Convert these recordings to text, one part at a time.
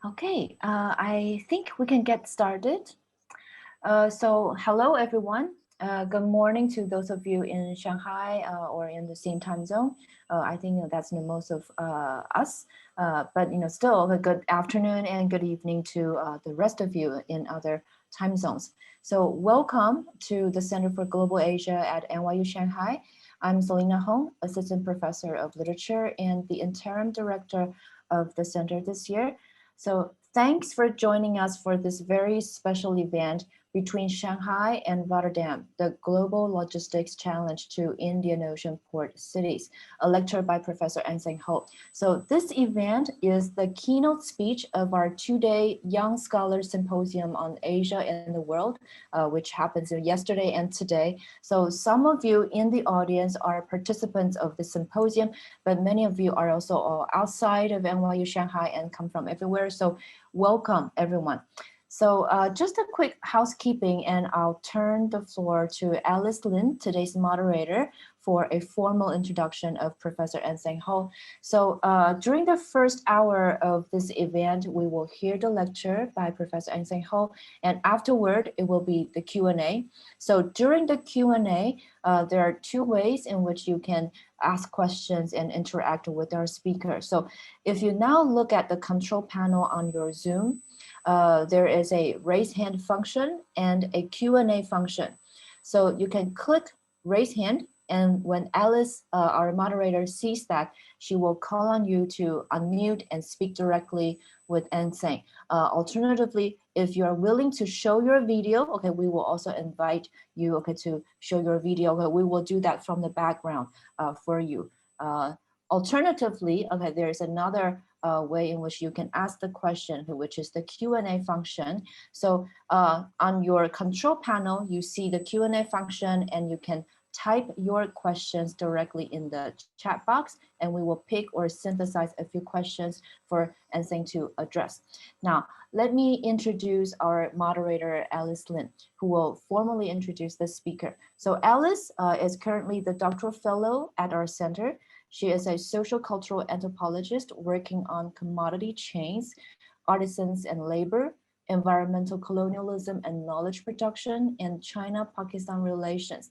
Okay, I think we can get started. So hello everyone. Good morning to those of you in Shanghai or in the same time zone. I think that's most of us, but still a good afternoon and good evening to the rest of you in other time zones. So welcome to the Center for Global Asia at NYU Shanghai. I'm Selena Hong, Assistant Professor of Literature and the Interim Director of the center this year. So thanks for joining us for this very special event between Shanghai and Rotterdam, the Global Logistics Challenge to Indian Ocean Port Cities, a lecture by Professor Anseng Ho. So this event is the keynote speech of our two-day Young Scholars Symposium on Asia and the World, which happens yesterday and today. So some of you in the audience are participants of the symposium, but many of you are also outside of NYU Shanghai and come from everywhere. So welcome everyone. So just a quick housekeeping, and I'll turn the floor to Alice Lin, today's moderator, for a formal introduction of Professor Anseng Ho. So during the first hour of this event, we will hear the lecture by Professor Anseng Ho, and afterward, it will be the Q&A. So during the Q&A, there are two ways in which you can ask questions and interact with our speaker. So if you now look at the control panel on your Zoom, there is a raise hand function and a Q&A function. So you can click raise hand, and when Alice, our moderator, sees that, she will call on you to unmute and speak directly with Anseng. Alternatively, if you are willing to show your video, okay, we will also invite you, okay, to show your video. Okay, we will do that from the background for you. Alternatively, okay, there's another way in which you can ask the question, which is the Q&A function. So on your control panel, you see the Q&A function, and you can type your questions directly in the chat box, and we will pick or synthesize a few questions for Anseng to address. Now, let me introduce our moderator, Alice Lin, who will formally introduce the speaker. So Alice is currently the doctoral fellow at our center. She is a social cultural anthropologist working on commodity chains, artisans and labor, environmental colonialism and knowledge production, and China-Pakistan relations.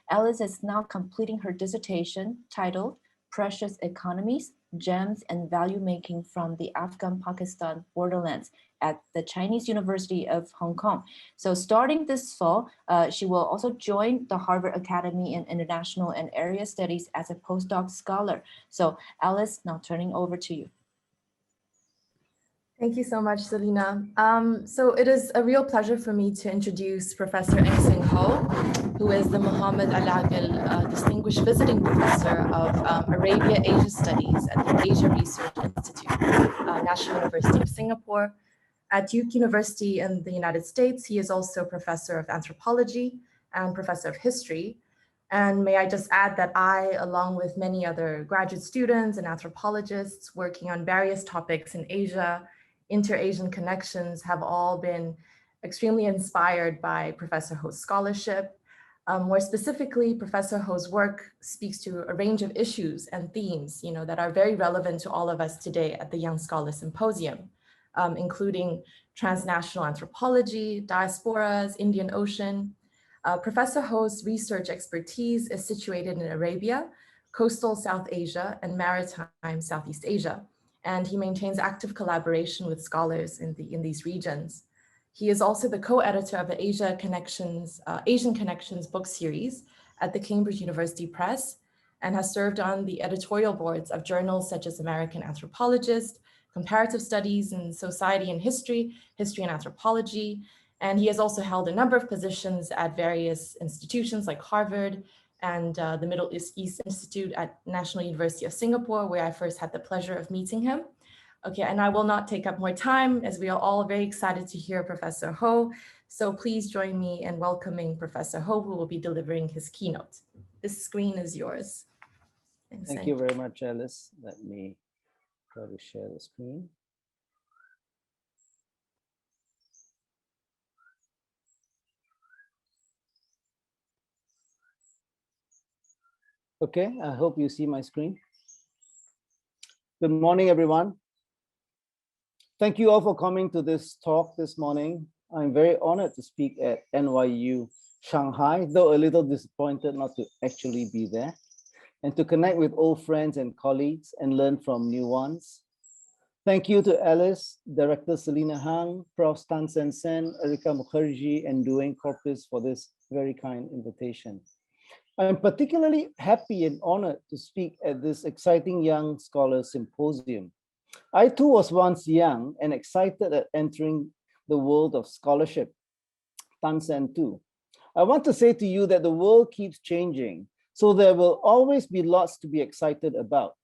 Alice is now completing her dissertation titled Precious Economies, Gems and Value Making from the Afghan-Pakistan Borderlands at the Chinese University of Hong Kong. So starting this fall, she will also join the Harvard Academy in International and Area Studies as a postdoc scholar. So Alice, now turning over to you. Thank you so much, Selena. So it is a real pleasure for me to introduce Professor Anseng Ho, who is the Muhammad Al-Aqil Distinguished Visiting Professor of Arabia-Asia Studies at the Asia Research Institute, National University of Singapore. At Duke University in the United States, he is also Professor of Anthropology and Professor of History. And may I just add that I, along with many other graduate students and anthropologists working on various topics in Asia, inter-Asian connections, have all been extremely inspired by Professor Ho's scholarship. More specifically, Professor Ho's work speaks to a range of issues and themes, that are very relevant to all of us today at the Young Scholars Symposium, including transnational anthropology, diasporas, Indian Ocean. Professor Ho's research expertise is situated in Arabia, coastal South Asia, and maritime Southeast Asia, and he maintains active collaboration with scholars in these regions. He is also the co-editor of the Asian Connections book series at the Cambridge University Press, and has served on the editorial boards of journals such as American Anthropologist, Comparative Studies in Society and History, History and Anthropology, and he has also held a number of positions at various institutions like Harvard and the Middle East Institute at National University of Singapore, where I first had the pleasure of meeting him. Okay, and I will not take up more time, as we are all very excited to hear Professor Ho. So please join me in welcoming Professor Ho, who will be delivering his keynote. This screen is yours. Thank you very much, Alice. Let me try to share the screen. Okay, I hope you see my screen. Good morning, everyone. Thank you all for coming to this talk this morning. I'm very honored to speak at NYU Shanghai, though a little disappointed not to actually be there, and to connect with old friends and colleagues and learn from new ones. Thank you to Alice, Director Selina Hang, Prof. Tan Sen Sen, Erika Mukherjee, and Duane Corpus for this very kind invitation. I'm particularly happy and honored to speak at this exciting Young Scholars Symposium. I too was once young and excited at entering the world of scholarship. Tan Sen too. I want to say to you that the world keeps changing, so there will always be lots to be excited about.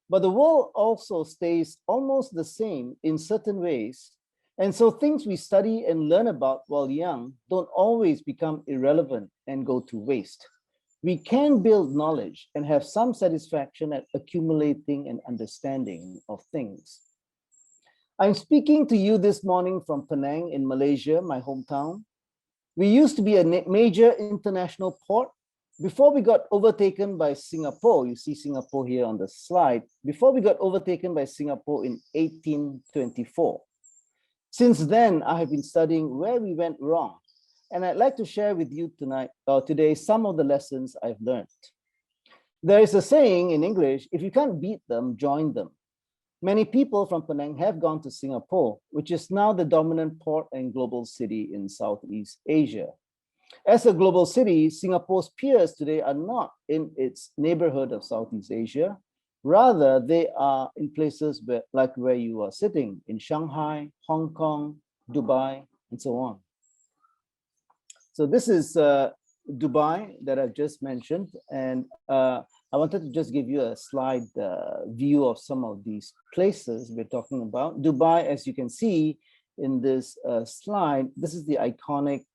But the world also stays almost the same in certain ways, and so things we study and learn about while young don't always become irrelevant and go to waste. We can build knowledge and have some satisfaction at accumulating an understanding of things. I'm speaking to you this morning from Penang in Malaysia, my hometown. We used to be a major international port before we got overtaken by Singapore. You see Singapore here on the slide. Before we got overtaken by Singapore in 1824. Since then, I have been studying where we went wrong. And I'd like to share with you today some of the lessons I've learned. There is a saying in English, if you can't beat them, join them. Many people from Penang have gone to Singapore, which is now the dominant port and global city in Southeast Asia. As a global city, Singapore's peers today are not in its neighborhood of Southeast Asia. Rather, they are in places like where you are sitting, in Shanghai, Hong Kong, Dubai, and so on. So this is Dubai that I've just mentioned, and I wanted to just give you a slide view of some of these places we're talking about. Dubai, as you can see in this slide, this is the iconic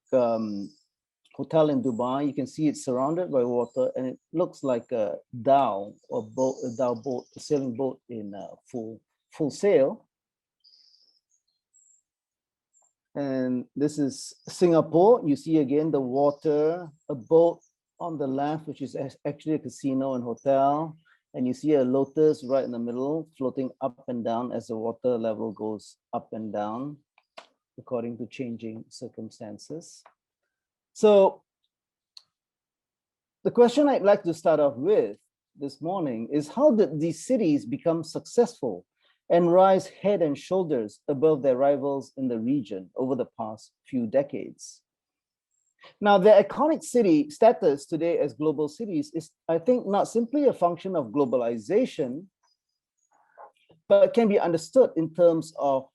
hotel in Dubai. You can see it's surrounded by water, and it looks like a dhow or boat, a sailing boat in full sail. And this is Singapore. You see again the water, a boat on the left, which is actually a casino and hotel. And you see a lotus right in the middle, floating up and down as the water level goes up and down, according to changing circumstances. So the question I'd like to start off with this morning is, how did these cities become successful and rise head and shoulders above their rivals in the region over the past few decades? Now, their iconic city status today as global cities is, I think, not simply a function of globalization, but can be understood in terms of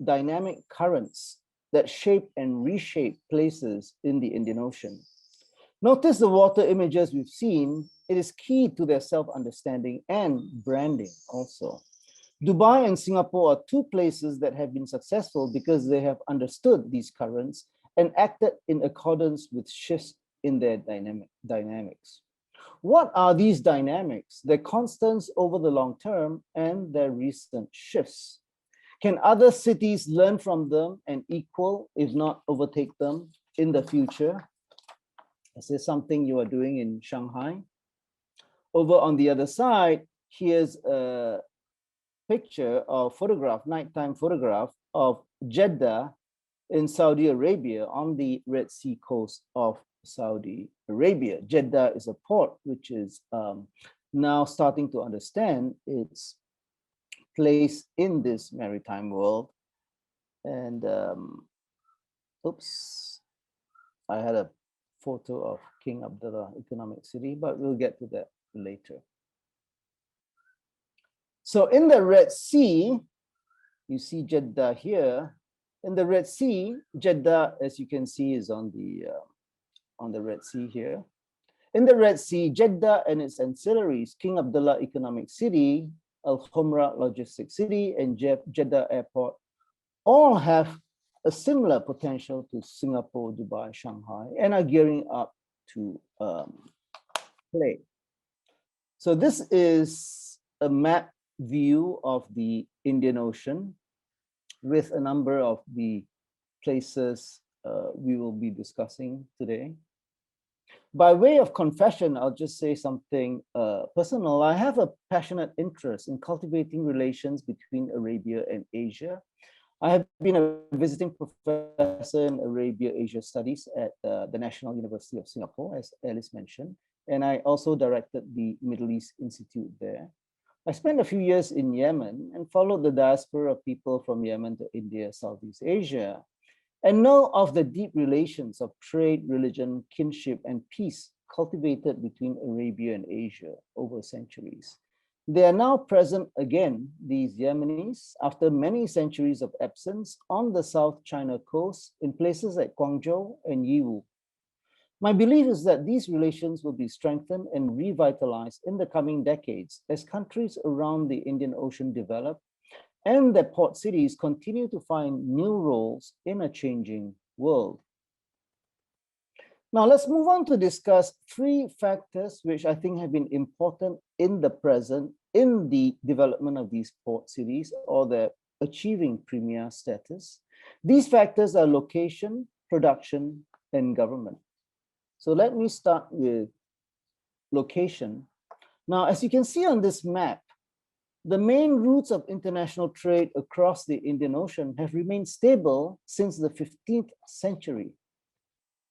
dynamic currents that shape and reshape places in the Indian Ocean. Notice the water images we've seen. It is key to their self-understanding and branding also. Dubai and Singapore are two places that have been successful because they have understood these currents and acted in accordance with shifts in their dynamics. What are these dynamics, their constants over the long term, and their recent shifts? Can other cities learn from them and equal, if not overtake them, in the future? Is this something you are doing in Shanghai? Over on the other side, here's a picture or photograph, nighttime photograph of Jeddah in Saudi Arabia on the Red Sea coast of Saudi Arabia. Jeddah is a port which is now starting to understand its place in this maritime world. And oops, I had a photo of King Abdullah Economic City, but we'll get to that later. So in the Red Sea, you see Jeddah here. In the Red Sea, Jeddah, as you can see, is on the Red Sea here. In the Red Sea, Jeddah and its ancillaries, King Abdullah Economic City, Al Khumra Logistics City, and Jeddah Airport, all have a similar potential to Singapore, Dubai, Shanghai, and are gearing up to play. So this is a map view of the Indian Ocean with a number of the places we will be discussing today. By way of confession, I'll just say something personal. I have a passionate interest in cultivating relations between Arabia and Asia. I have been a visiting professor in Arabia Asia Studies at the National University of Singapore, as Alice mentioned, and I also directed the Middle East Institute there. I spent a few years in Yemen and followed the diaspora of people from Yemen to India, Southeast Asia, and know of the deep relations of trade, religion, kinship, and peace cultivated between Arabia and Asia over centuries. They are now present again, these Yemenis, after many centuries of absence on the South China coast in places like Guangzhou and Yiwu. My belief is that these relations will be strengthened and revitalized in the coming decades as countries around the Indian Ocean develop and that port cities continue to find new roles in a changing world. Now let's move on to discuss three factors which I think have been important in the present in the development of these port cities or their achieving premier status. These factors are location, production, and government. So let me start with location. Now, as you can see on this map, the main routes of international trade across the Indian Ocean have remained stable since the 15th century.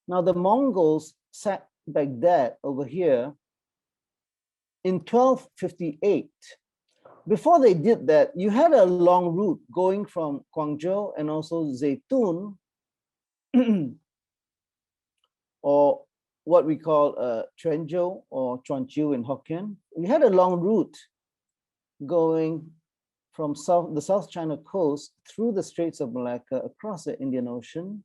Now, the Mongols sacked Baghdad over here in 1258. Before they did that, you had a long route going from Guangzhou and also Zaytun, or what we call Quanzhou or Chuanqiu in Hokkien. You had a long route going from the South China coast through the Straits of Malacca across the Indian Ocean,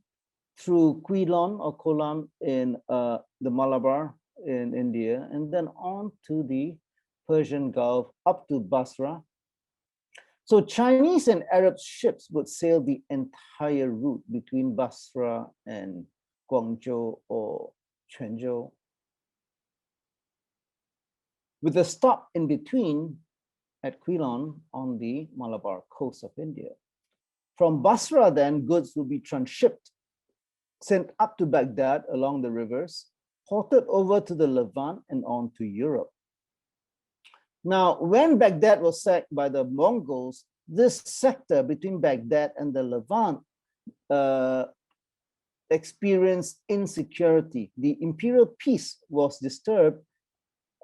through Quilon or Kolan in the Malabar in India, and then on to the Persian Gulf up to Basra. So Chinese and Arab ships would sail the entire route between Basra and Guangzhou or Quanzhou, with a stop in between at Quilon on the Malabar coast of India. From Basra, then, goods will be transshipped, sent up to Baghdad along the rivers, ported over to the Levant and on to Europe. Now, when Baghdad was sacked by the Mongols, this sector between Baghdad and the Levant experienced insecurity. The imperial peace was disturbed.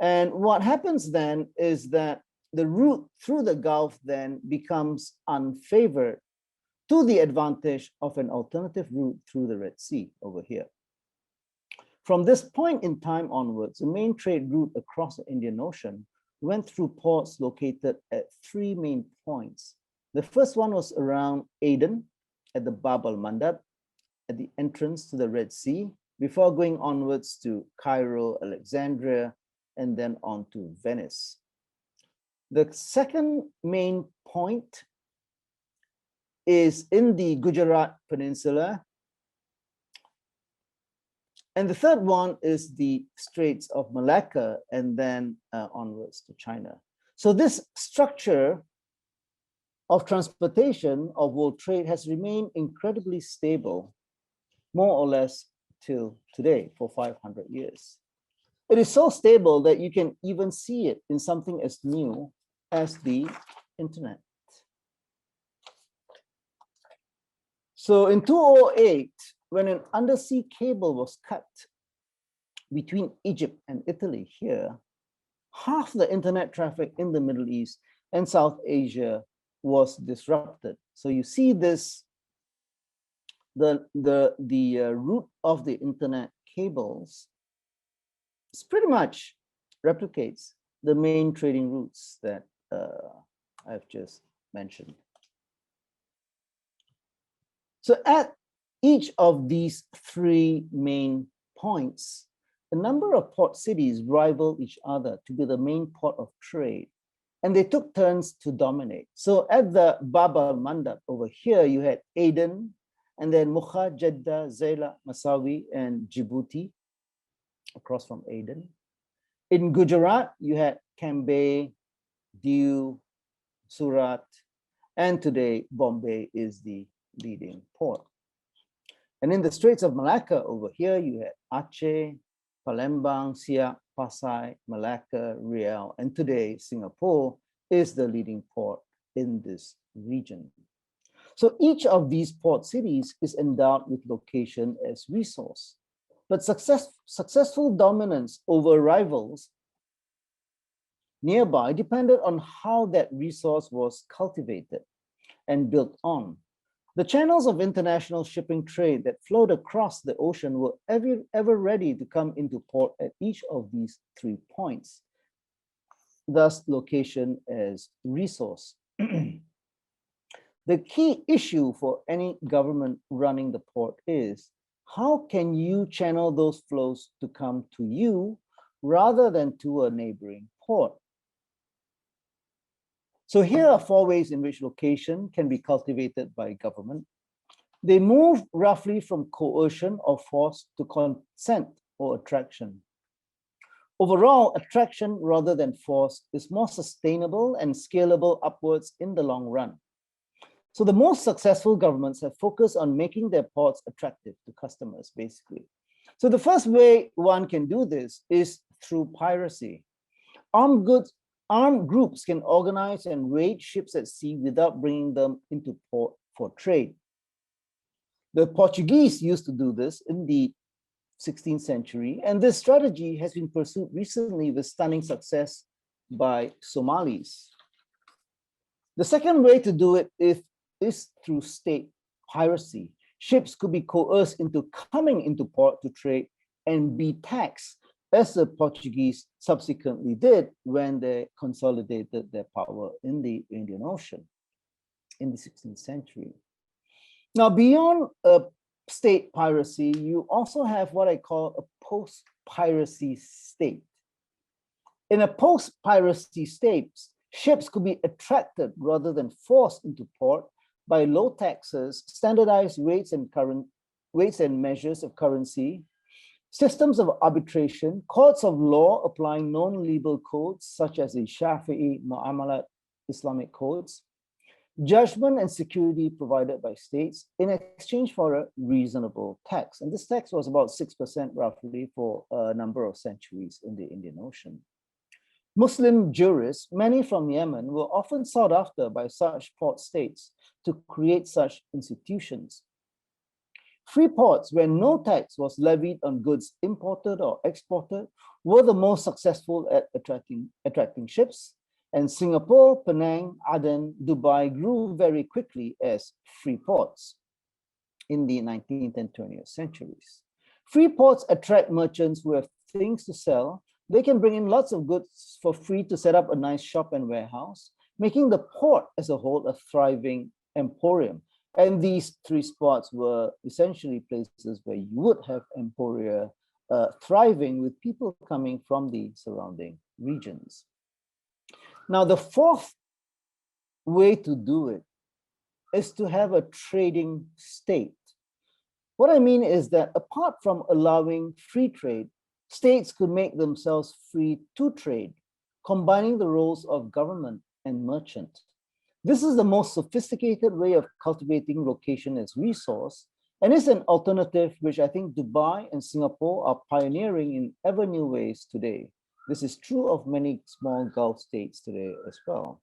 And what happens then is that the route through the Gulf then becomes unfavored to the advantage of an alternative route through the Red Sea over here. From this point in time onwards, the main trade route across the Indian Ocean went through ports located at three main points. The first one was around Aden at the Bab al-Mandab, at the entrance to the Red Sea, before going onwards to Cairo, Alexandria, and then on to Venice. The second main point is in the Gujarat Peninsula. And the third one is the Straits of Malacca and then onwards to China. So this structure of transportation of world trade has remained incredibly stable, more or less till today, for 500 years. It is so stable that you can even see it in something as new as the internet. So in 2008, when an undersea cable was cut between Egypt and Italy here, half the internet traffic in the Middle East and South Asia was disrupted. So you see this, the route of the internet cables pretty much replicates the main trading routes that I've just mentioned. So at each of these three main points, a number of port cities rival each other to be the main port of trade, and they took turns to dominate. So at the Bab al-Mandab over here, you had Aden, and then Mukha, Jeddah, Zaila, Masawi, and Djibouti across from Aden. In Gujarat, you had Cambay, Diu, Surat, and today Bombay is the leading port. And in the Straits of Malacca over here, you had Aceh, Palembang, Siak, Pasai, Malacca, Riau, and today Singapore is the leading port in this region. So each of these port cities is endowed with location as resource, but successful dominance over rivals nearby depended on how that resource was cultivated and built on. The channels of international shipping trade that flowed across the ocean were ever ready to come into port at each of these 3 points. Thus, location as resource. The key issue for any government running the port is, how can you channel those flows to come to you rather than to a neighboring port? So here are 4 ways in which location can be cultivated by government. They move roughly from coercion or force to consent or attraction. Overall, attraction rather than force is more sustainable and scalable upwards in the long run. So the most successful governments have focused on making their ports attractive to customers, basically. So the first way one can do this is through piracy. Armed groups can organize and raid ships at sea without bringing them into port for trade. The Portuguese used to do this in the 16th century, and this strategy has been pursued recently with stunning success by Somalis. The second way to do it is through state piracy. Ships could be coerced into coming into port to trade and be taxed, as the Portuguese subsequently did when they consolidated their power in the Indian Ocean in the 16th century. Now, beyond state piracy, you also have what I call a post-piracy state. In a post-piracy state, ships could be attracted rather than forced into port by low taxes, standardized weights and measures of currency, systems of arbitration, courts of law applying known legal codes such as the Shafi'i Mu'amalat Islamic codes, judgment and security provided by states in exchange for a reasonable tax. And this tax was about 6% roughly for a number of centuries in the Indian Ocean. Muslim jurists, many from Yemen, were often sought after by such port states to create such institutions. Free ports, where no tax was levied on goods imported or exported, were the most successful at attracting ships. And Singapore, Penang, Aden, Dubai grew very quickly as free ports in the 19th and 20th centuries. Free ports attract merchants who have things to sell. They can bring in lots of goods for free to set up a nice shop and warehouse, making the port as a whole a thriving emporium. And these 3 spots were essentially places where you would have emporia thriving with people coming from the surrounding regions. Now, the 4th way to do it is to have a trading state. What I mean is that apart from allowing free trade, states could make themselves free to trade, combining the roles of government and merchant. This is the most sophisticated way of cultivating location as resource, and is an alternative which I think Dubai and Singapore are pioneering in ever new ways today. This is true of many small Gulf states today as well.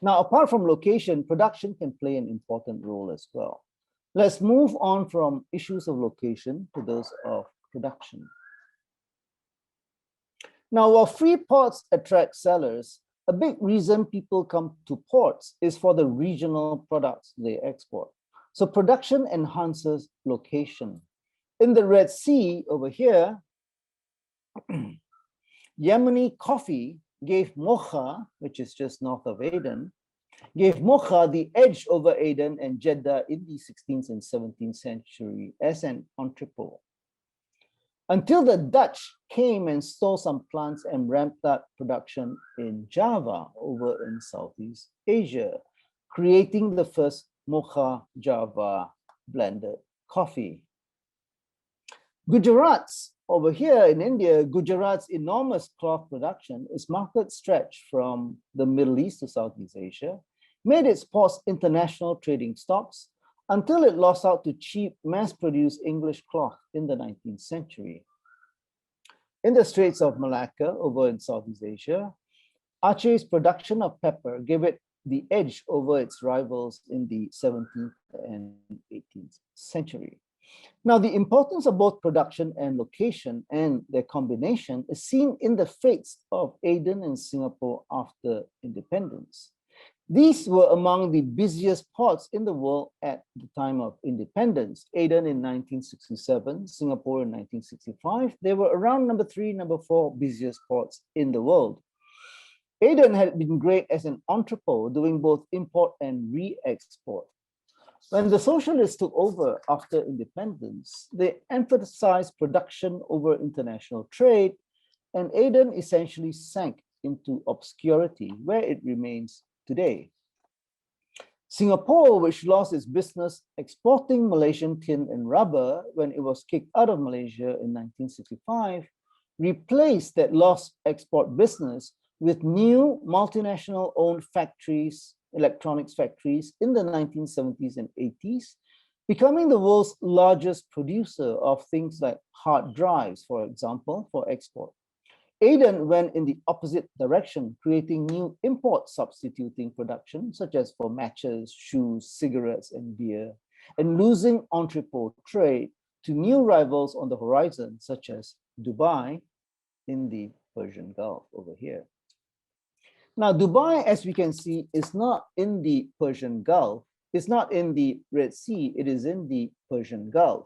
Now, apart from location, production can play an important role as well. Let's move on from issues of location to those of production. Now, while free ports attract sellers, a big reason people come to ports is for the regional products they export. So production enhances location. In the Red Sea over here, Yemeni coffee gave Mocha, which is just north of Aden, gave Mocha the edge over Aden and Jeddah in the 16th and 17th century as an entrepot. Until the Dutch came and stole some plants and ramped up production in Java over in Southeast Asia, creating the first Mocha Java blended coffee. Gujarat's over here in India, Gujarat's enormous cloth production, its market stretch from the Middle East to Southeast Asia, made its ports international trading stops until it lost out to cheap mass-produced English cloth in the 19th century. In the Straits of Malacca, over in Southeast Asia, Aceh's production of pepper gave it the edge over its rivals in the 17th and 18th century. Now, the importance of both production and location and their combination is seen in the fates of Aden and Singapore after independence. These were among the busiest ports in the world at the time of independence. Aden in 1967, Singapore in 1965. They were around number 3, number 4 busiest ports in the world. Aden had been great as an entrepot, doing both import and re-export. When the socialists took over after independence, they emphasized production over international trade, and Aden essentially sank into obscurity, where it remains today. Singapore, which lost its business exporting Malaysian tin and rubber when it was kicked out of Malaysia in 1965, replaced that lost export business with new multinational-owned factories, electronics factories in the 1970s and 80s, becoming the world's largest producer of things like hard drives, for example, for export. Aden went in the opposite direction, creating new import substituting production, such as for matches, shoes, cigarettes, and beer, and losing entrepot trade to new rivals on the horizon, such as Dubai in the Persian Gulf over here. Now, Dubai, as we can see, is not in the Persian Gulf. It's not in the Red Sea. It is in the Persian Gulf.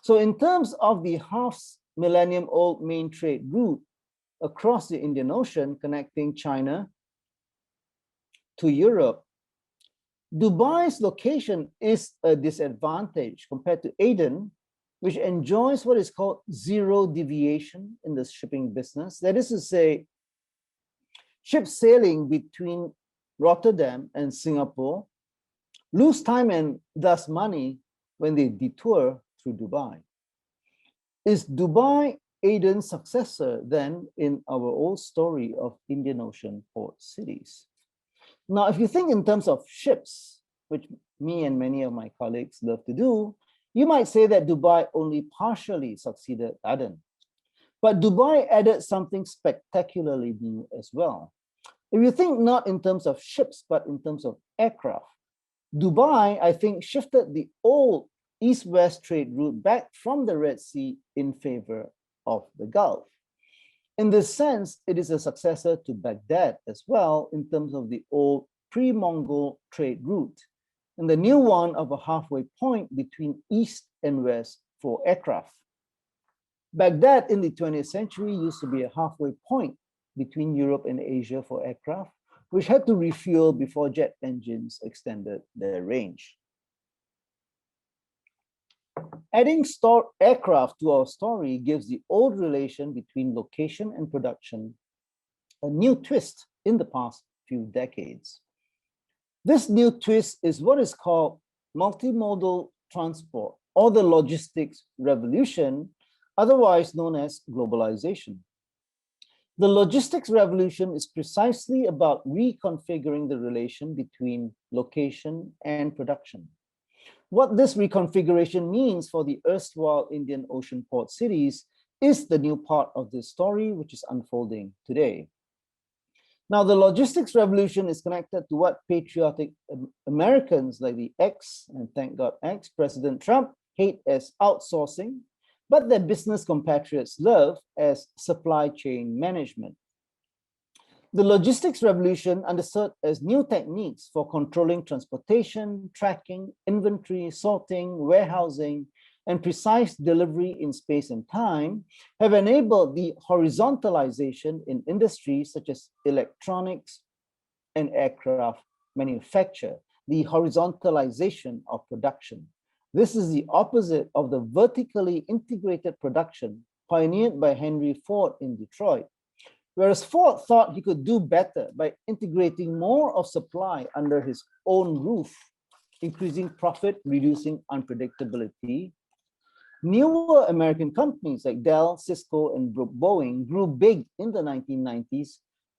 So in terms of the half-millennium-old main trade route across the Indian Ocean connecting China to Europe, Dubai's location is a disadvantage compared to Aden, which enjoys what is called zero deviation in the shipping business. That is to say, ships sailing between Rotterdam and Singapore lose time and thus money when they detour through Dubai. Is Dubai Aden's successor then in our old story of Indian Ocean port cities? Now, if you think in terms of ships, which me and many of my colleagues love to do, you might say that Dubai only partially succeeded Aden. But Dubai added something spectacularly new as well. If you think not in terms of ships, but in terms of aircraft, Dubai, I think, shifted the old east-west trade route back from the Red Sea in favor of the Gulf. In this sense, it is a successor to Baghdad as well in terms of the old pre-Mongol trade route, and the new one of a halfway point between east and west for aircraft. Baghdad in the 20th century used to be a halfway point between Europe and Asia for aircraft, which had to refuel before jet engines extended their range. Adding aircraft to our story gives the old relation between location and production a new twist in the past few decades. This new twist is what is called multimodal transport, or the logistics revolution, otherwise known as globalization. The logistics revolution is precisely about reconfiguring the relation between location and production. What this reconfiguration means for the erstwhile Indian Ocean port cities is the new part of this story, which is unfolding today. Now, the logistics revolution is connected to what patriotic Americans like the and thank God President Trump hate as outsourcing, but their business compatriots love as supply chain management. The logistics revolution understood as new techniques for controlling transportation, tracking, inventory, sorting, warehousing, and precise delivery in space and time have enabled the horizontalization in industries such as electronics and aircraft manufacture, the horizontalization of production. This is the opposite of the vertically integrated production pioneered by Henry Ford in Detroit. Whereas Ford thought he could do better by integrating more of supply under his own roof, increasing profit, reducing unpredictability. Newer American companies like Dell, Cisco, and Boeing grew big in the 1990s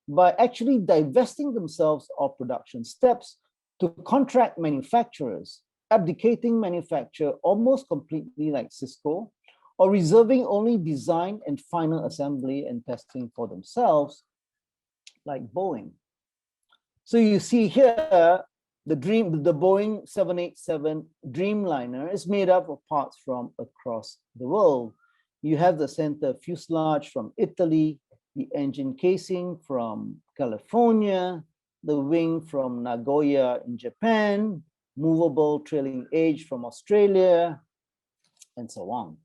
by actually divesting themselves of production steps to contract manufacturers, abdicating manufacture almost completely like Cisco, or reserving only design and final assembly and testing for themselves, like Boeing. So you see here, the Boeing 787 Dreamliner is made up of parts from across the world. You have the center fuselage from Italy, the engine casing from California, the wing from Nagoya in Japan, movable trailing edge from Australia, and so on.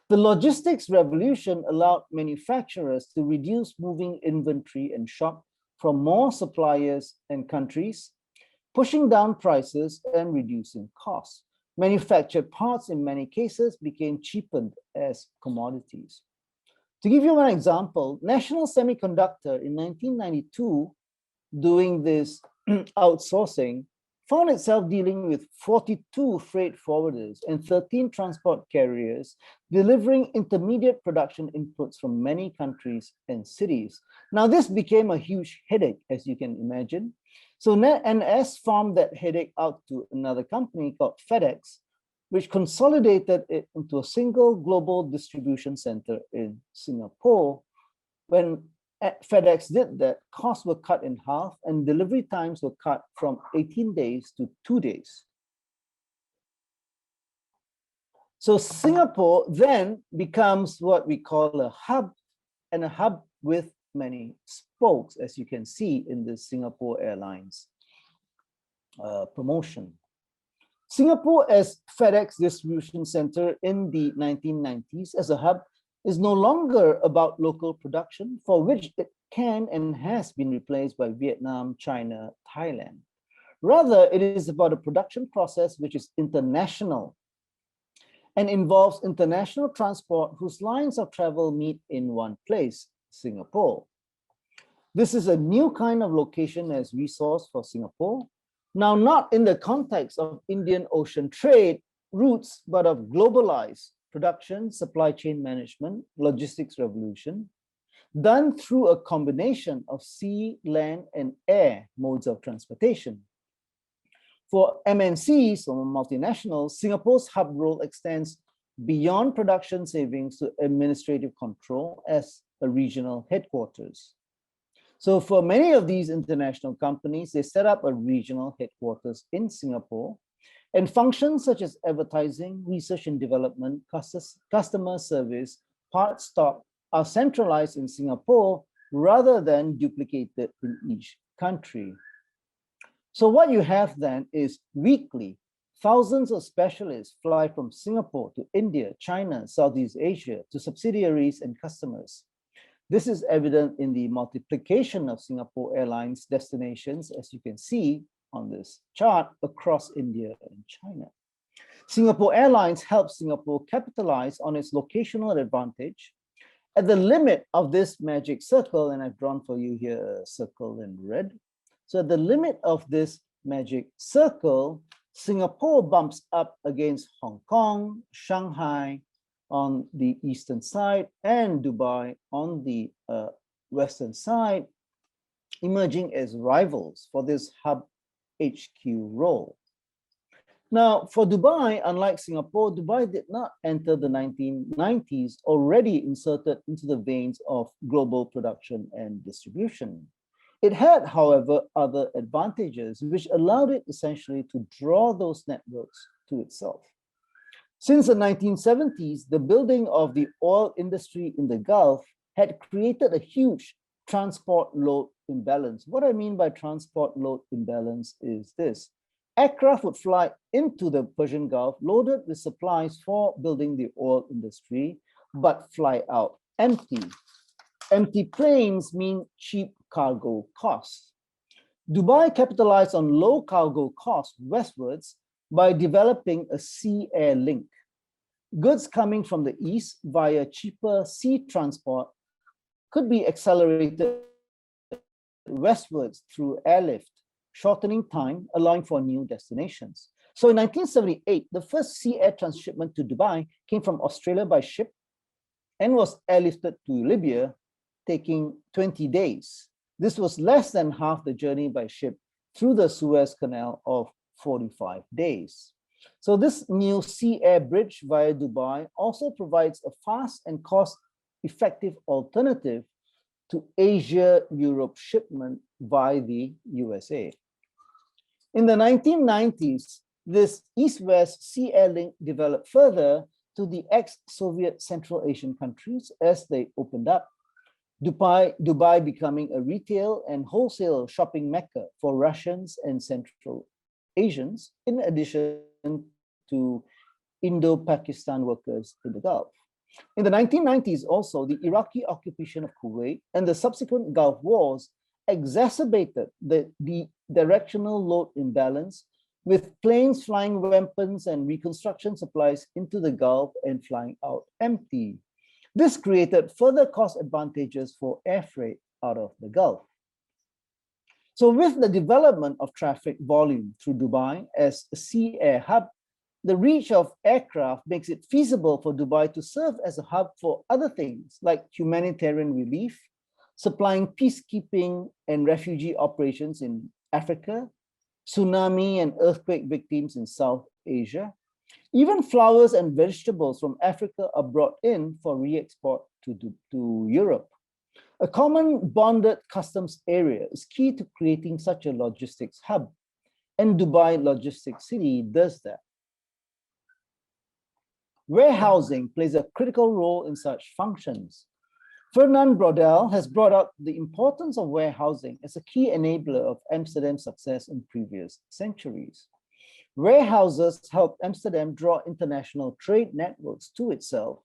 The logistics revolution allowed manufacturers to reduce moving inventory and shop from more suppliers and countries, pushing down prices and reducing costs. Manufactured parts in many cases became cheapened as commodities. To give you one example, National Semiconductor in 1992, doing this outsourcing, found itself dealing with 42 freight forwarders and 13 transport carriers, delivering intermediate production inputs from many countries and cities. Now, this became a huge headache, as you can imagine. So NS farmed that headache out to another company called FedEx, which consolidated it into a single global distribution center in Singapore. When FedEx did that, costs were cut in half and delivery times were cut from 18 days to 2 days. So Singapore then becomes what we call a hub, and a hub with many spokes, as you can see in the Singapore Airlines promotion. Singapore as FedEx distribution center in the 1990s as a hub is no longer about local production, for which it can and has been replaced by Vietnam, China, Thailand. Rather, it is about a production process which is international and involves international transport whose lines of travel meet in one place, Singapore. This is a new kind of location as resource for Singapore. Now, not in the context of Indian Ocean trade routes, but of globalized production, supply chain management, logistics revolution, done through a combination of sea, land, and air modes of transportation. For MNCs or multinationals, Singapore's hub role extends beyond production savings to administrative control as a regional headquarters. So for many of these international companies, they set up a regional headquarters in Singapore, and functions such as advertising, research and development, customer service, parts stock are centralized in Singapore rather than duplicated in each country. So what you have then is weekly, thousands of specialists fly from Singapore to India, China, Southeast Asia to subsidiaries and customers. This is evident in the multiplication of Singapore Airlines destinations, as you can see on this chart, across India and China. Singapore Airlines helps Singapore capitalize on its locational advantage. At the limit of this magic circle, and I've drawn for you here a circle in red. So at the limit of this magic circle, Singapore bumps up against Hong Kong, Shanghai on the eastern side, and Dubai on the western side, emerging as rivals for this hub HQ role. Now, for Dubai, unlike Singapore, Dubai did not enter the 1990s already inserted into the veins of global production and distribution. It had, however, other advantages which allowed it essentially to draw those networks to itself. Since the 1970s, the building of the oil industry in the Gulf had created a huge transport load imbalance. What I mean by transport load imbalance is this. Aircraft would fly into the Persian Gulf loaded with supplies for building the oil industry, but fly out empty. Empty planes mean cheap cargo costs. Dubai capitalized on low cargo costs westwards by developing a sea-air link. Goods coming from the east via cheaper sea transport could be accelerated westwards through airlift, shortening time, allowing for new destinations. So in 1978, the first sea-air transshipment to Dubai came from Australia by ship and was airlifted to Libya, taking 20 days. This was less than half the journey by ship through the Suez Canal of 45 days. So this new sea air bridge via Dubai also provides a fast and cost-effective alternative to Asia-Europe shipment via the USA. In the 1990s, this east-west sea air link developed further to the ex-Soviet Central Asian countries as they opened up. Dubai becoming a retail and wholesale shopping mecca for Russians and Central Asians, in addition to Indo-Pakistan workers in the Gulf. In the 1990s also, the Iraqi occupation of Kuwait and the subsequent Gulf Wars exacerbated the directional load imbalance, with planes flying weapons and reconstruction supplies into the Gulf and flying out empty. This created further cost advantages for air freight out of the Gulf. So with the development of traffic volume through Dubai as a sea air hub, the reach of aircraft makes it feasible for Dubai to serve as a hub for other things like humanitarian relief, supplying peacekeeping and refugee operations in Africa, tsunami and earthquake victims in South Asia. Even flowers and vegetables from Africa are brought in for re-export to Europe. A common bonded customs area is key to creating such a logistics hub, and Dubai Logistics City does that. Warehousing plays a critical role in such functions. Fernand Braudel has brought up the importance of warehousing as a key enabler of Amsterdam's success in previous centuries. Warehouses helped Amsterdam draw international trade networks to itself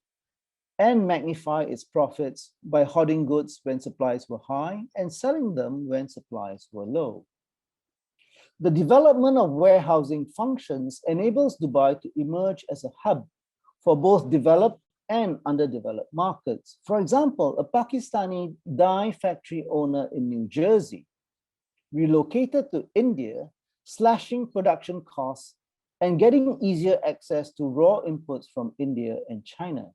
and magnify its profits by hoarding goods when supplies were high and selling them when supplies were low. The development of warehousing functions enables Dubai to emerge as a hub for both developed and underdeveloped markets. For example, a Pakistani dye factory owner in New Jersey relocated to India, slashing production costs and getting easier access to raw inputs from India and China.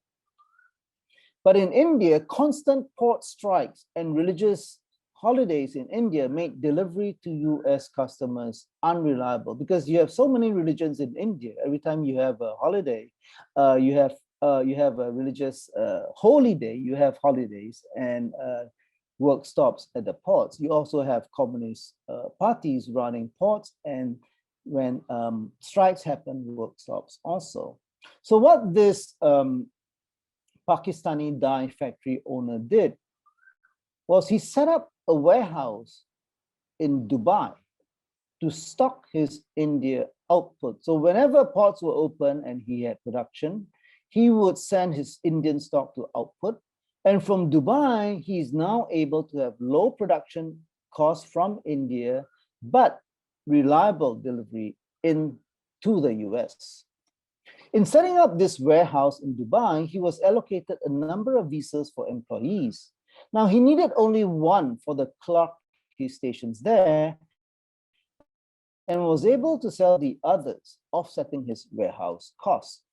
But in India, constant port strikes and religious holidays in India made delivery to US customers unreliable because you have so many religions in India. Every time you have a holiday, you have a religious holy day, you have holidays and work stops at the ports. You also have communist parties running ports, and when strikes happen, work stops also. So what this Pakistani dye factory owner did was he set up a warehouse in Dubai to stock his India output. So whenever ports were open and he had production, he would send his Indian stock to output. And from Dubai, he's now able to have low production costs from India, but reliable delivery into the US. In setting up this warehouse in Dubai, he was allocated a number of visas for employees. Now, he needed only one for the clerk stations there and was able to sell the others, offsetting his warehouse costs.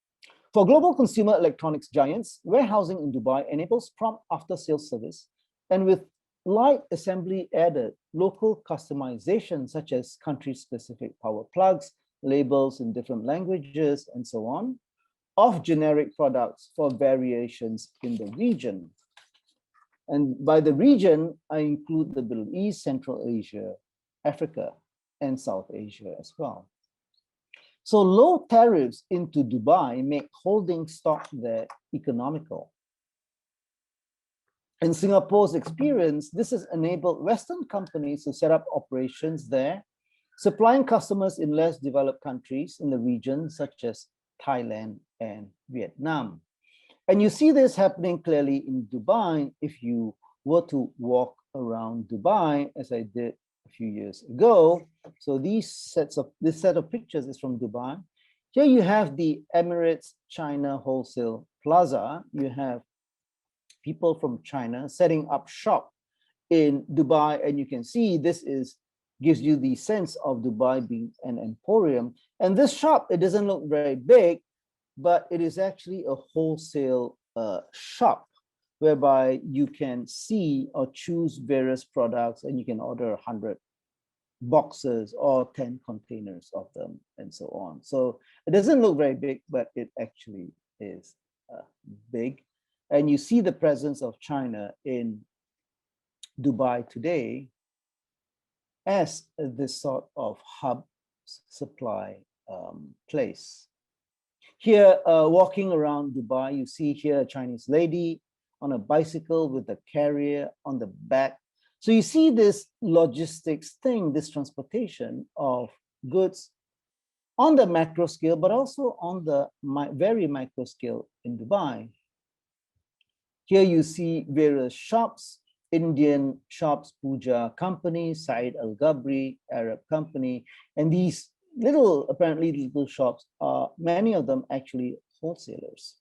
For global consumer electronics giants, warehousing in Dubai enables prompt after-sales service, and with light assembly added, local customization such as country-specific power plugs, labels in different languages, and so on, of generic products for variations in the region. And by the region, I include the Middle East, Central Asia, Africa, and South Asia as well. So low tariffs into Dubai make holding stock there economical. In Singapore's experience, this has enabled Western companies to set up operations there, supplying customers in less developed countries in the region, such as Thailand and Vietnam. And you see this happening clearly in Dubai if you were to walk around Dubai, as I did a few years ago. So this set of pictures is from Dubai. Here you have the Emirates China Wholesale Plaza. You have people from China setting up shop in Dubai, and you can see this gives you the sense of Dubai being an emporium. And this shop, it doesn't look very big, but it is actually a wholesale shop whereby you can see or choose various products and you can order 100 boxes or 10 containers of them and so on. So it doesn't look very big, but it actually is big. And you see the presence of China in Dubai today as this sort of hub supply place. Here, walking around Dubai, you see here a Chinese lady on a bicycle with a carrier on the back. So you see this logistics thing, this transportation of goods on the macro scale, but also on the very micro scale in Dubai. Here you see various shops, Indian shops, Puja Company, Said Al Gabri, Arab Company, and these apparently little shops are, many of them actually wholesalers.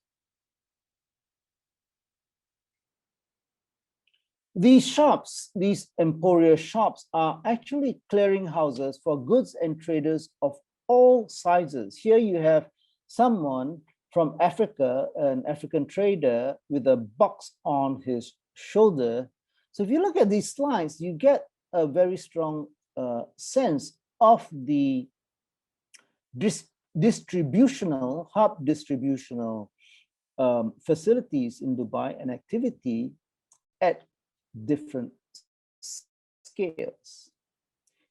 These shops, these Emporia shops, are actually clearinghouses for goods and traders of all sizes. Here you have someone from Africa, an African trader with a box on his shoulder. So if you look at these slides, you get a very strong sense of the distributional facilities in Dubai and activity at different scales.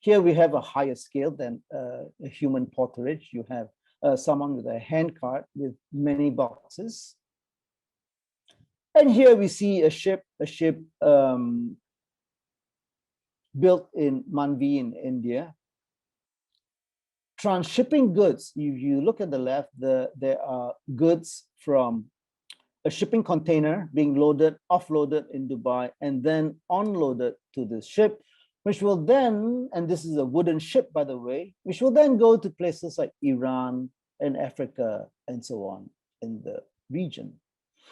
Here we have a higher scale than a human porterage. You have someone with a hand cart with many boxes. And here we see a ship built in Manvi in India. Transshipping goods, if you look at the left, there are goods from a shipping container being loaded, offloaded in Dubai, and then unloaded to this ship, which will then, and this is a wooden ship, by the way, which will then go to places like Iran and Africa and so on in the region.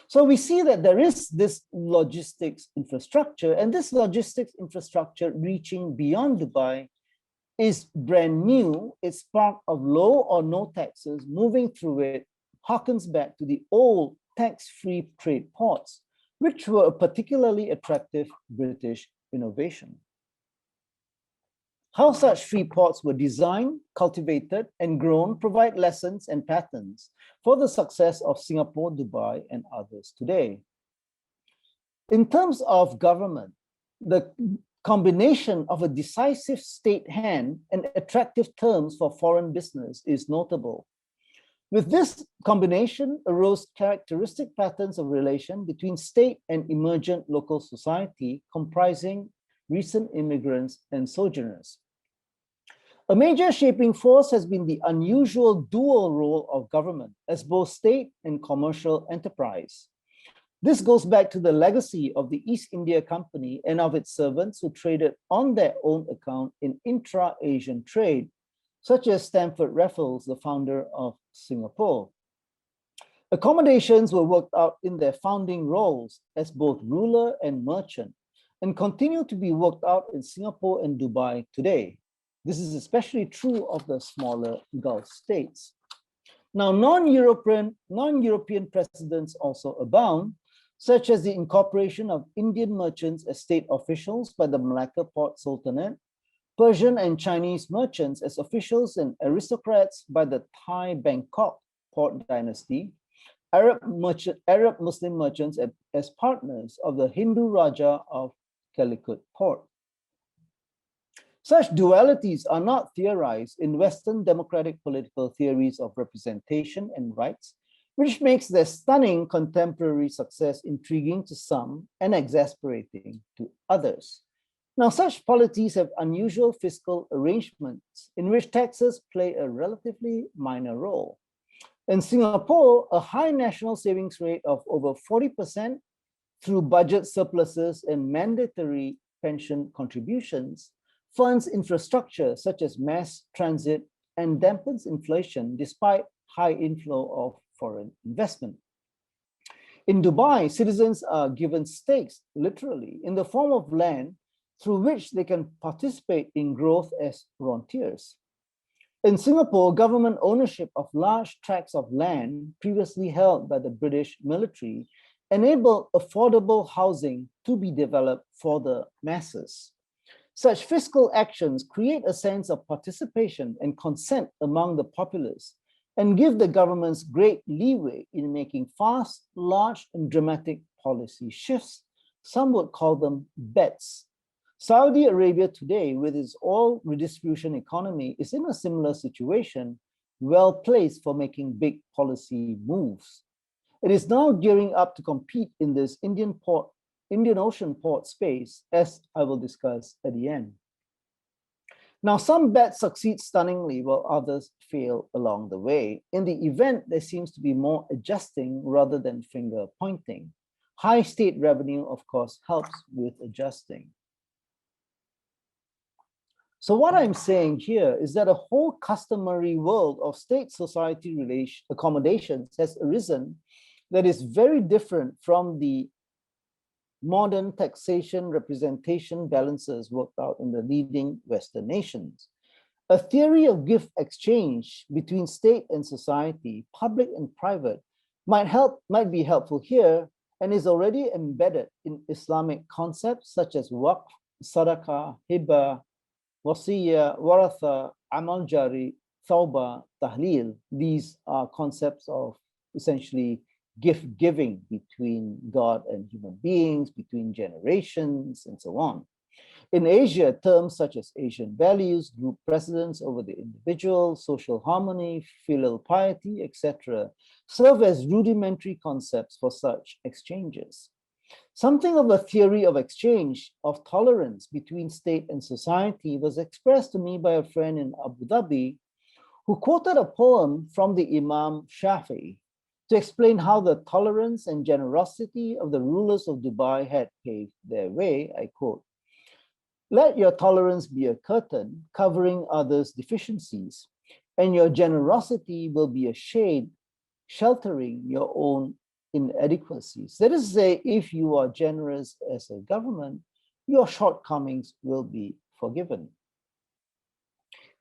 So we see that there is this logistics infrastructure, and this logistics infrastructure reaching beyond Dubai is brand new. It's part of low or no taxes. Moving through it harkens back to the old tax-free trade ports, which were a particularly attractive British innovation. How such free ports were designed, cultivated, and grown provide lessons and patterns for the success of Singapore, Dubai, and others today. In terms of government, the combination of a decisive state hand and attractive terms for foreign business is notable. With this combination arose characteristic patterns of relation between state and emergent local society comprising recent immigrants and sojourners. A major shaping force has been the unusual dual role of government as both state and commercial enterprise. This goes back to the legacy of the East India Company and of its servants who traded on their own account in intra-Asian trade, such as Stamford Raffles, the founder of Singapore. Accommodations were worked out in their founding roles as both ruler and merchant, and continue to be worked out in Singapore and Dubai today. This is especially true of the smaller Gulf states. Now, non-European precedents also abound, such as the incorporation of Indian merchants as state officials by the Malacca Port Sultanate, Persian and Chinese merchants as officials and aristocrats by the Thai Bangkok Port Dynasty, Arab Muslim merchants as partners of the Hindu Raja of Calicut Port. Such dualities are not theorized in Western democratic political theories of representation and rights, which makes their stunning contemporary success intriguing to some and exasperating to others. Now, such polities have unusual fiscal arrangements in which taxes play a relatively minor role. In Singapore, a high national savings rate of over 40% through budget surpluses and mandatory pension contributions funds infrastructure such as mass transit and dampens inflation despite high inflow of foreign investment. In Dubai, citizens are given stakes, literally, in the form of land through which they can participate in growth as rentiers. In Singapore, government ownership of large tracts of land previously held by the British military enabled affordable housing to be developed for the masses. Such fiscal actions create a sense of participation and consent among the populace and give the governments great leeway in making fast, large, and dramatic policy shifts. Some would call them bets. Saudi Arabia today, with its oil redistribution economy, is in a similar situation, well placed for making big policy moves. It is now gearing up to compete in this Indian Ocean port space, as I will discuss at the end. Now, some bets succeed stunningly while others fail along the way. In the event, there seems to be more adjusting rather than finger pointing. High state revenue, of course, helps with adjusting. So what I'm saying here is that a whole customary world of state-society accommodations has arisen that is very different from the modern taxation representation balances worked out in the leading Western nations. A theory of gift exchange between state and society, public and private, might be helpful here and is already embedded in Islamic concepts such as waqf, sadaqah, hibah, wasiyya, waratha, amal jari, tawbah, tahleel. These are concepts of essentially gift giving between God and human beings, between generations, and so on. In Asia, terms such as Asian values, group precedence over the individual, social harmony, filial piety, etc., serve as rudimentary concepts for such exchanges. Something of a theory of exchange, of tolerance between state and society was expressed to me by a friend in Abu Dhabi who quoted a poem from the Imam Shafi'i to explain how the tolerance and generosity of the rulers of Dubai had paved their way. I quote, "Let your tolerance be a curtain covering others' deficiencies, and your generosity will be a shade sheltering your own inadequacies." That is to say, if you are generous as a government, your shortcomings will be forgiven.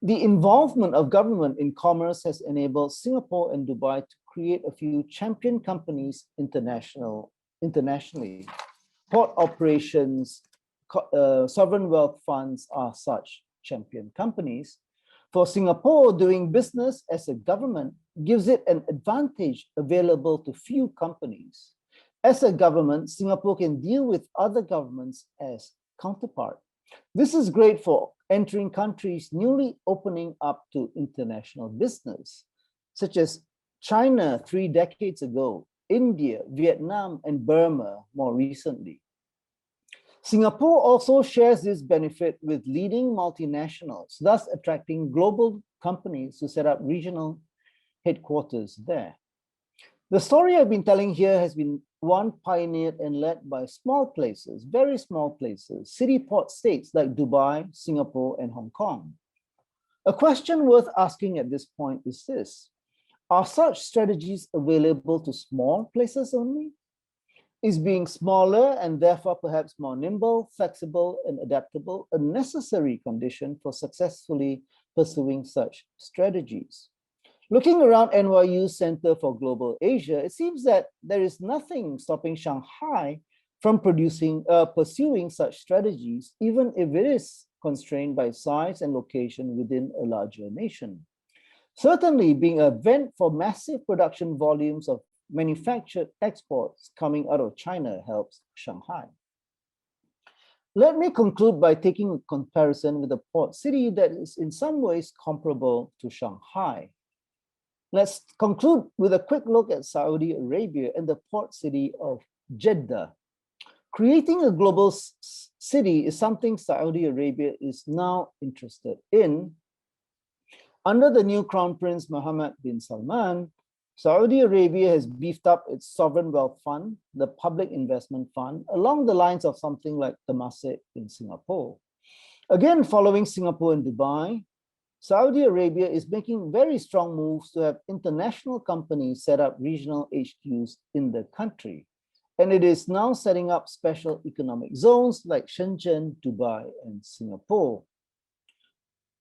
The involvement of government in commerce has enabled Singapore and Dubai to create a few champion companies internationally. Port operations, sovereign wealth funds are such champion companies. For Singapore, doing business as a government gives it an advantage available to few companies. As a government, Singapore can deal with other governments as counterpart. This is great for entering countries newly opening up to international business, such as China 3 decades ago, India, Vietnam, and Burma more recently. Singapore also shares this benefit with leading multinationals, thus attracting global companies to set up regional headquarters there. The story I've been telling here has been one pioneered and led by small places, very small places, city-port states like Dubai, Singapore, and Hong Kong. A question worth asking at this point is this: are such strategies available to small places only? Is being smaller and therefore perhaps more nimble, flexible, and adaptable a necessary condition for successfully pursuing such strategies? Looking around NYU's Center for Global Asia, it seems that there is nothing stopping Shanghai from pursuing such strategies, even if it is constrained by size and location within a larger nation. Certainly, being a vent for massive production volumes of manufactured exports coming out of China helps Shanghai. Let me conclude by taking a comparison with a port city that is in some ways comparable to Shanghai. Let's conclude with a quick look at Saudi Arabia and the port city of Jeddah. Creating a global city is something Saudi Arabia is now interested in. Under the new Crown Prince Mohammed bin Salman, Saudi Arabia has beefed up its sovereign wealth fund, the public investment fund, along the lines of something like Temasek in Singapore. Again, following Singapore and Dubai, Saudi Arabia is making very strong moves to have international companies set up regional HQs in the country. And it is now setting up special economic zones like Shenzhen, Dubai, and Singapore.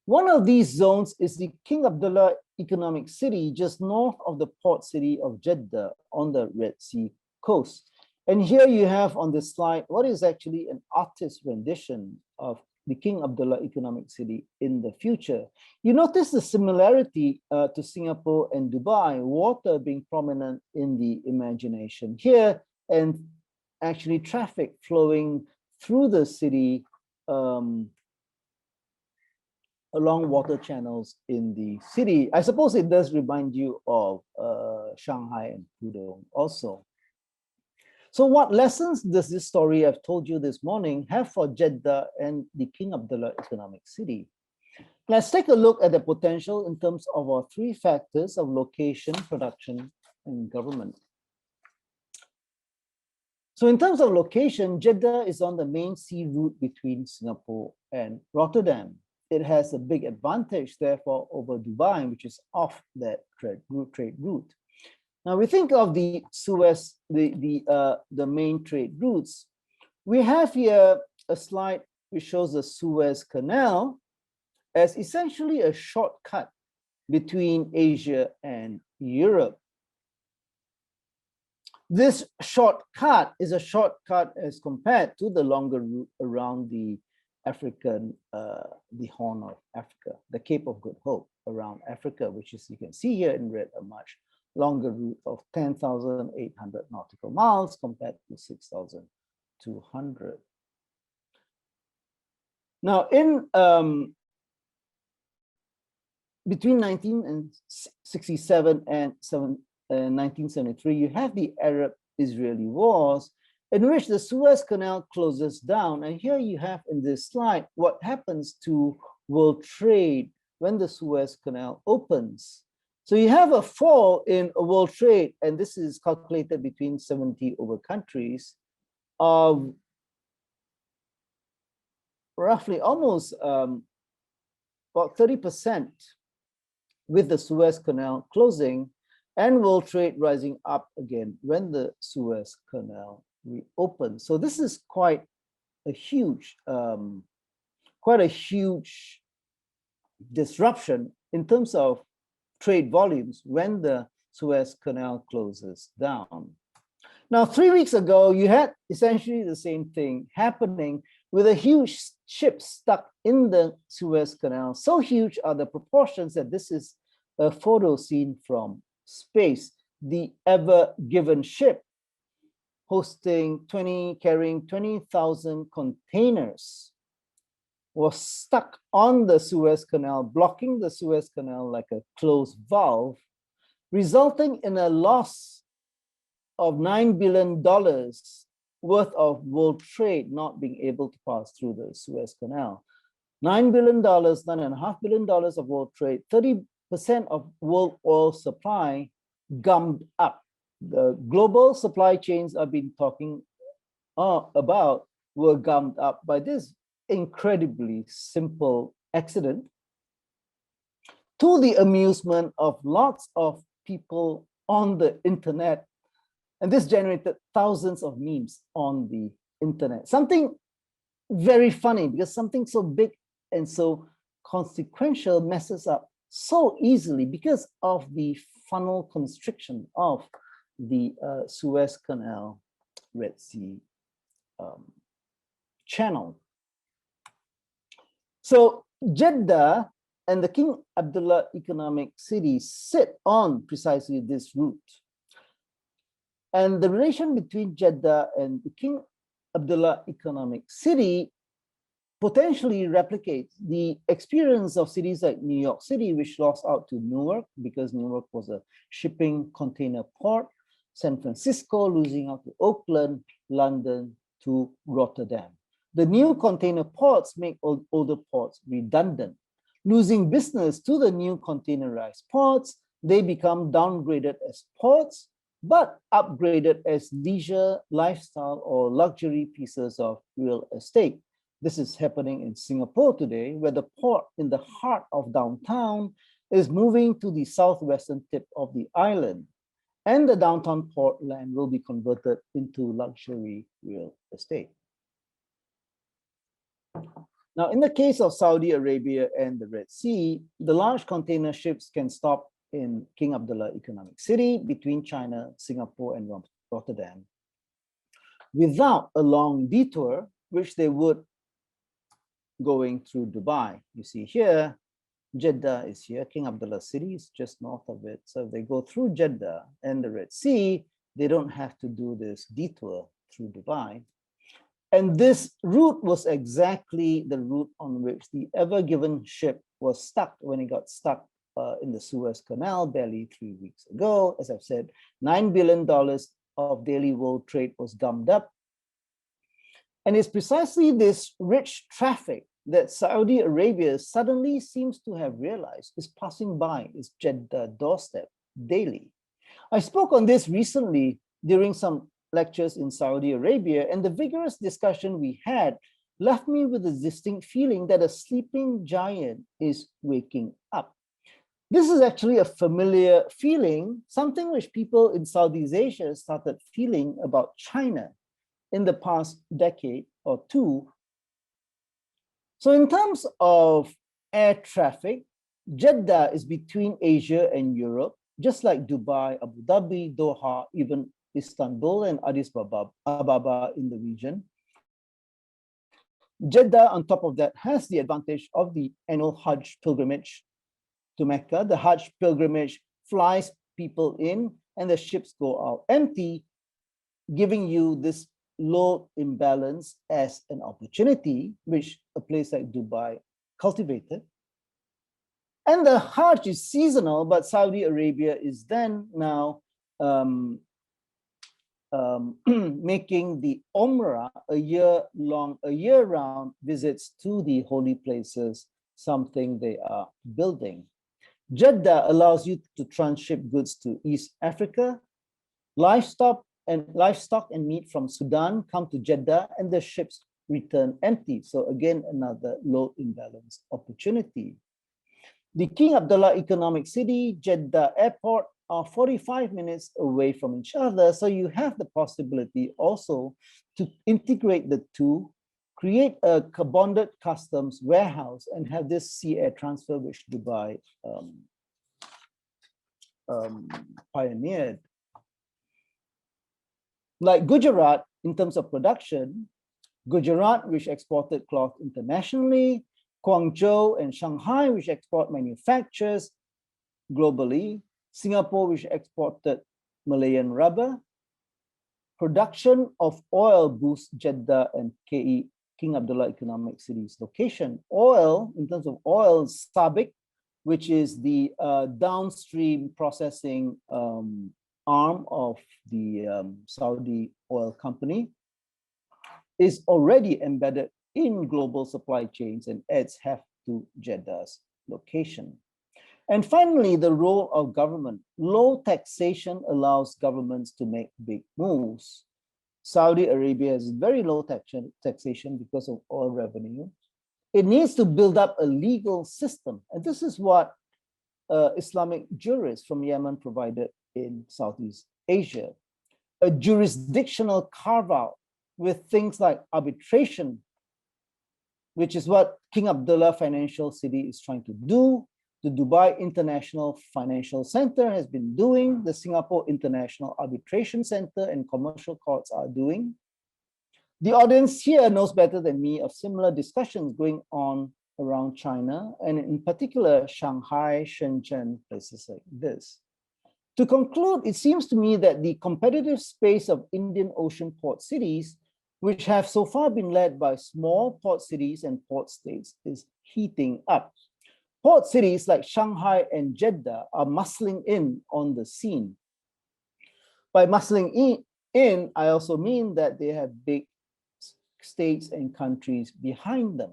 One of these zones is the King Abdullah Economic City, just north of the port city of Jeddah on the Red Sea coast. And here you have on this slide what is actually an artist's rendition of the King Abdullah Economic City in the future. You notice the similarity to Singapore and Dubai, water being prominent in the imagination here, and actually traffic flowing through the city along water channels in the city. I suppose it does remind you of Shanghai and Pudong also. So what lessons does this story I've told you this morning have for Jeddah and the King Abdullah Economic City? Let's take a look at the potential in terms of our three factors of location, production, and government. So in terms of location, Jeddah is on the main sea route between Singapore and Rotterdam. It has a big advantage, therefore, over Dubai, which is off that trade route. Now we think of the Suez, the main trade routes. We have here a slide which shows the Suez Canal as essentially a shortcut between Asia and Europe. This shortcut is a shortcut as compared to the longer route around the African, the Horn of Africa, the Cape of Good Hope around Africa, which is, you can see here in red, a much longer route of 10,800 nautical miles compared to 6,200. Now, in between 1967 and 1973, you have the Arab-Israeli wars, in which the Suez Canal closes down. And here you have in this slide what happens to world trade when the Suez Canal opens. So you have a fall in world trade, and this is calculated between 70 over countries of roughly almost about 30% with the Suez Canal closing, and world trade rising up again when the Suez Canal reopens. So this is quite a huge disruption in terms of trade volumes when the Suez Canal closes down. Now, 3 weeks ago, you had essentially the same thing happening with a huge ship stuck in the Suez Canal. So huge are the proportions that this is a photo seen from space. The Ever Given ship carrying 20,000 containers was stuck on the Suez Canal, blocking the Suez Canal like a closed valve, resulting in a loss of $9 billion worth of world trade not being able to pass through the Suez Canal. $9 billion, $9.5 billion of world trade, 30% of world oil supply gummed up. The global supply chains I've been talking about were gummed up by this incredibly simple accident, to the amusement of lots of people on the internet. And this generated thousands of memes on the internet. Something very funny, because something so big and so consequential messes up so easily because of the funnel constriction of the Suez Canal Red Sea channel. So Jeddah and the King Abdullah Economic City sit on precisely this route. And the relation between Jeddah and the King Abdullah Economic City potentially replicates the experience of cities like New York City, which lost out to Newark because Newark was a shipping container port, San Francisco losing out to Oakland, London to Rotterdam. The new container ports make older ports redundant. Losing business to the new containerized ports, they become downgraded as ports, but upgraded as leisure, lifestyle, or luxury pieces of real estate. This is happening in Singapore today, where the port in the heart of downtown is moving to the southwestern tip of the island, and the downtown port land will be converted into luxury real estate. Now, in the case of Saudi Arabia and the Red Sea, the large container ships can stop in King Abdullah Economic City between China, Singapore, and Rotterdam without a long detour, which they would going through Dubai. You see here, Jeddah is here, King Abdullah city is just north of it. So if they go through Jeddah and the Red Sea, they don't have to do this detour through Dubai. And this route was exactly the route on which the Ever Given ship was stuck when it got stuck in the Suez Canal barely 3 weeks ago. As I've said, $9 billion of daily world trade was gummed up. And it's precisely this rich traffic that Saudi Arabia suddenly seems to have realized is passing by its Jeddah doorstep daily. I spoke on this recently during some lectures in Saudi Arabia, and the vigorous discussion we had left me with a distinct feeling that a sleeping giant is waking up. This is actually a familiar feeling, something which people in Southeast Asia started feeling about China in the past decade or two. So in terms of air traffic, Jeddah is between Asia and Europe, just like Dubai, Abu Dhabi, Doha, even Istanbul and Addis Ababa in the region. Jeddah, on top of that, has the advantage of the annual Hajj pilgrimage to Mecca. The Hajj pilgrimage flies people in and the ships go out empty, giving you this load imbalance as an opportunity, which a place like Dubai cultivated. And the Hajj is seasonal, but Saudi Arabia is then now making the Umrah a year-round visits to the holy places, something they are building. Jeddah allows you to transship goods to East Africa. Livestock and meat from Sudan come to Jeddah and the ships return empty. So again, another load imbalance opportunity. The King Abdullah Economic City, Jeddah Airport are 45 minutes away from each other. So you have the possibility also to integrate the two, create a bonded customs warehouse and have this sea air transfer which Dubai pioneered. Like Gujarat, in terms of production, Gujarat, which exported cloth internationally, Guangzhou and Shanghai, which export manufacturers globally, Singapore, which exported Malayan rubber. Production of oil boosts Jeddah and King Abdullah Economic City's location. Oil, in terms of oil, SABIC, which is the downstream processing arm of the Saudi oil company, is already embedded in global supply chains and adds heft to Jeddah's location. And finally, the role of government. Low taxation allows governments to make big moves. Saudi Arabia has very low taxation because of oil revenue. It needs to build up a legal system. And this is what Islamic jurists from Yemen provided in Southeast Asia. A jurisdictional carve-out with things like arbitration, which is what King Abdullah Financial City is trying to do. The Dubai International Financial Center has been doing. The Singapore International Arbitration Center and commercial courts are doing. The audience here knows better than me of similar discussions going on around China, and in particular, Shanghai, Shenzhen, places like this. To conclude, it seems to me that the competitive space of Indian Ocean port cities, which have so far been led by small port cities and port states, is heating up. Port cities like Shanghai and Jeddah are muscling in on the scene. By muscling in, I also mean that they have big states and countries behind them.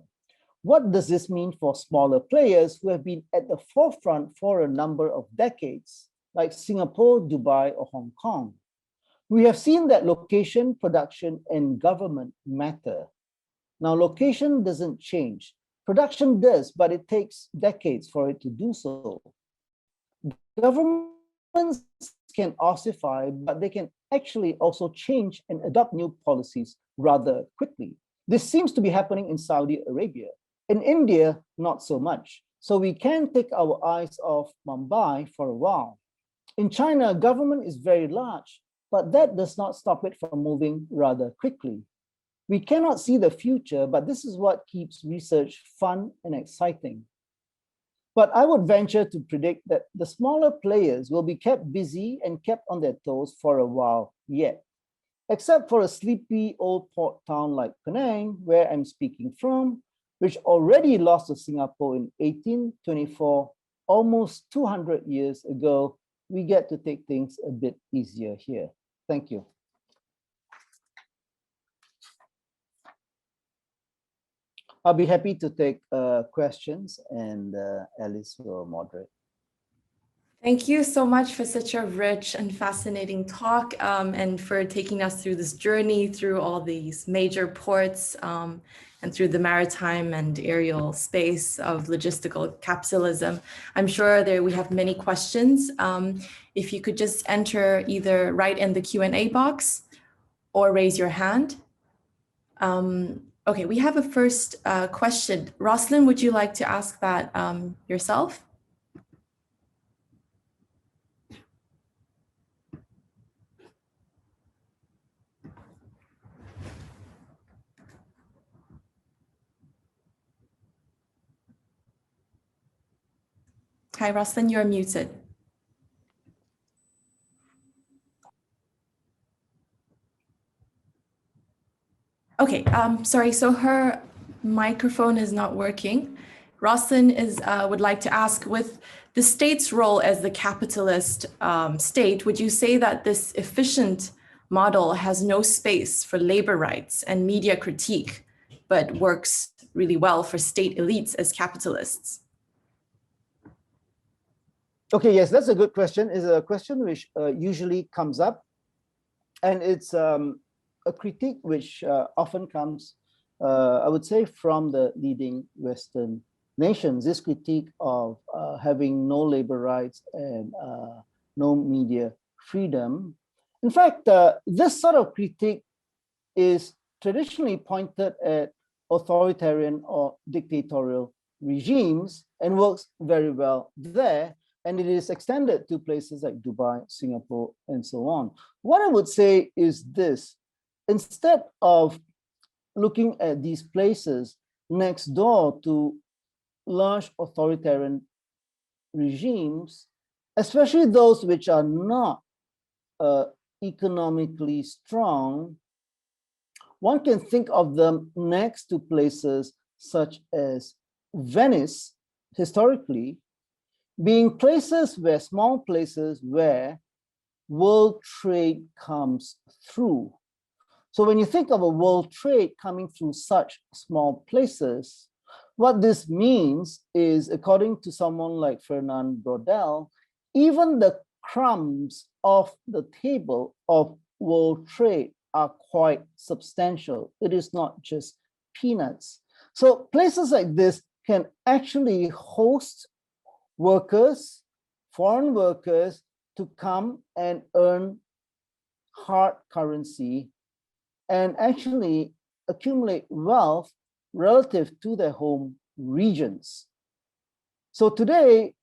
What does this mean for smaller players who have been at the forefront for a number of decades, like Singapore, Dubai, or Hong Kong? We have seen that location, production, and government matter. Now, location doesn't change. Production does, but it takes decades for it to do so. Governments can ossify, but they can actually also change and adopt new policies rather quickly. This seems to be happening in Saudi Arabia. In India, not so much. So we can take our eyes off Mumbai for a while. In China, government is very large, but that does not stop it from moving rather quickly. We cannot see the future, but this is what keeps research fun and exciting. But I would venture to predict that the smaller players will be kept busy and kept on their toes for a while yet, except for a sleepy old port town like Penang, where I'm speaking from, which already lost to Singapore in 1824, almost 200 years ago. We get to take things a bit easier here. Thank you. I'll be happy to take questions, and Alice will moderate. Thank you so much for such a rich and fascinating talk, and for taking us through this journey through all these major ports, and through the maritime and aerial space of logistical capitalism. I'm sure we have many questions. If you could just enter, either write in the Q&A box or raise your hand. Okay, we have a first question. Roslyn, would you like to ask that yourself? Hi, Roslyn, you're muted. Okay, sorry, so her microphone is not working. Roslyn would like to ask, with the state's role as the capitalist state, would you say that this efficient model has no space for labor rights and media critique, but works really well for state elites as capitalists? Okay, yes, that's a good question. It's a question which usually comes up, and it's a critique which often comes, I would say, from the leading Western nations. This critique of having no labor rights and no media freedom. In fact, this sort of critique is traditionally pointed at authoritarian or dictatorial regimes and works very well there. And it is extended to places like Dubai, Singapore, and so on. What I would say is this: instead of looking at these places next door to large authoritarian regimes, especially those which are not economically strong, one can think of them next to places such as Venice, historically, being places where small places where world trade comes through. So when you think of a world trade coming through such small places, what this means is, according to someone like Fernand Braudel, even the crumbs off the table of world trade are quite substantial. It is not just peanuts. So places like this can actually host workers, foreign workers, to come and earn hard currency and actually accumulate wealth relative to their home regions. So today,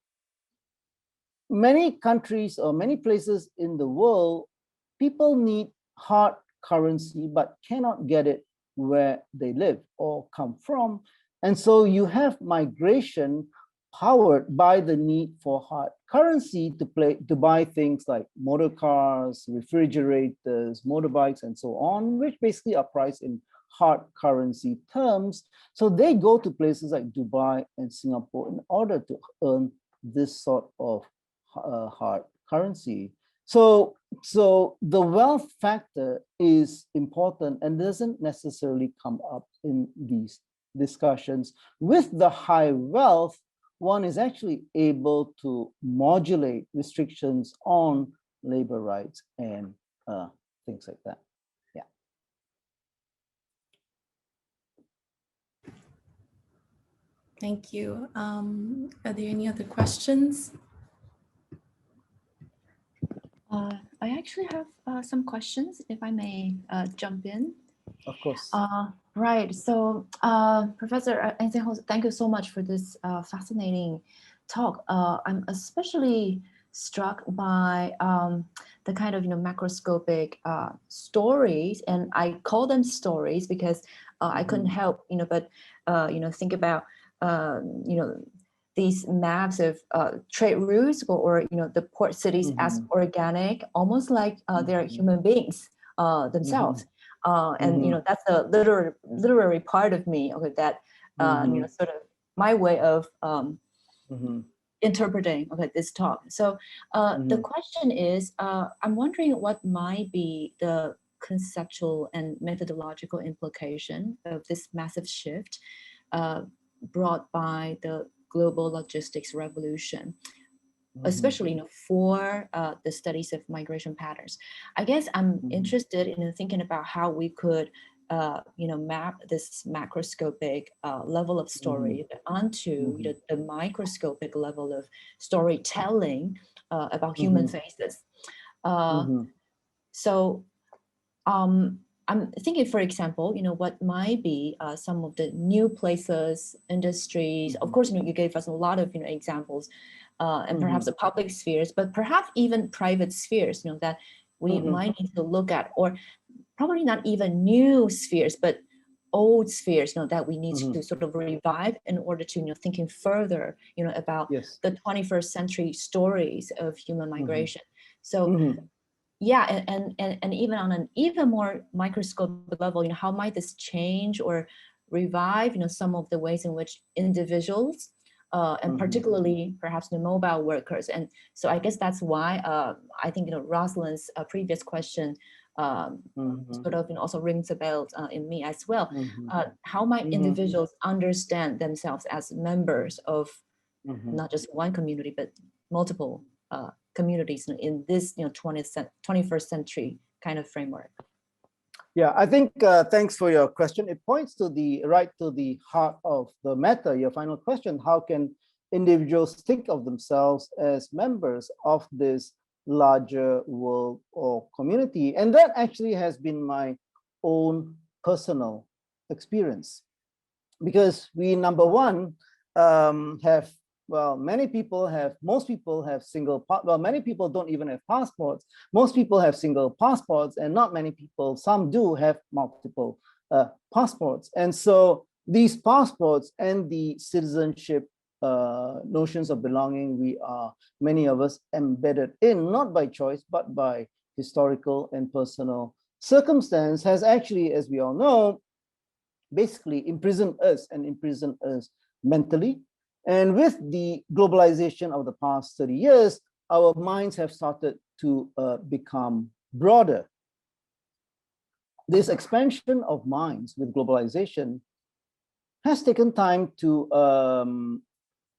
many countries or many places in the world, people need hard currency but cannot get it where they live or come from. And so you have migration powered by the need for hard currency to buy things like motor cars, refrigerators, motorbikes, and so on, which basically are priced in hard currency terms. So they go to places like Dubai and Singapore in order to earn this sort of hard currency. So the wealth factor is important and doesn't necessarily come up in these discussions. With the high wealth, one is actually able to modulate restrictions on labor rights and things like that. Yeah. Thank you. Are there any other questions? I actually have some questions, if I may jump in. Of course. Right. So, Professor Eng, thank you so much for this fascinating talk. I'm especially struck by the kind of macroscopic stories, and I call them stories because I couldn't help but think about these maps of trade routes or the port cities as organic, almost like they're human beings themselves. And that's the literary part of me, okay, that sort of my way of interpreting this talk. So the question is, I'm wondering what might be the conceptual and methodological implication of this massive shift brought by the global logistics revolution, especially for the studies of migration patterns. I guess I'm interested in thinking about how we could map this macroscopic level of story onto the microscopic level of storytelling about human faces. So I'm thinking, for example, what might be some of the new places, industries. Of course, you gave us a lot of examples, and perhaps the public spheres, but perhaps even private spheres, that we might need to look at, or probably not even new spheres, but old spheres, that we need to sort of revive in order to thinking further, about the 21st century stories of human migration. So. Yeah, and even on an even more microscopic level, how might this change or revive, some of the ways in which individuals, and particularly perhaps the mobile workers. And so I guess that's why I think Rosalind's previous question sort of also rings a bell in me as well. How might individuals understand themselves as members of not just one community but multiple communities in this 21st century kind of framework? Yeah, I think thanks for your question. It points to the heart of the matter. Your final question: how can individuals think of themselves as members of this larger world or community? And that actually has been my own personal experience, because we, number one, have, well, most people have many people don't even have passports. Most people have single passports, and not many people, some do have multiple passports. And so these passports and the citizenship notions of belonging, many of us embedded in, not by choice, but by historical and personal circumstance, has actually, as we all know, basically imprisoned us mentally. And with the globalization of the past 30 years, our minds have started to become broader. This expansion of minds with globalization has taken time to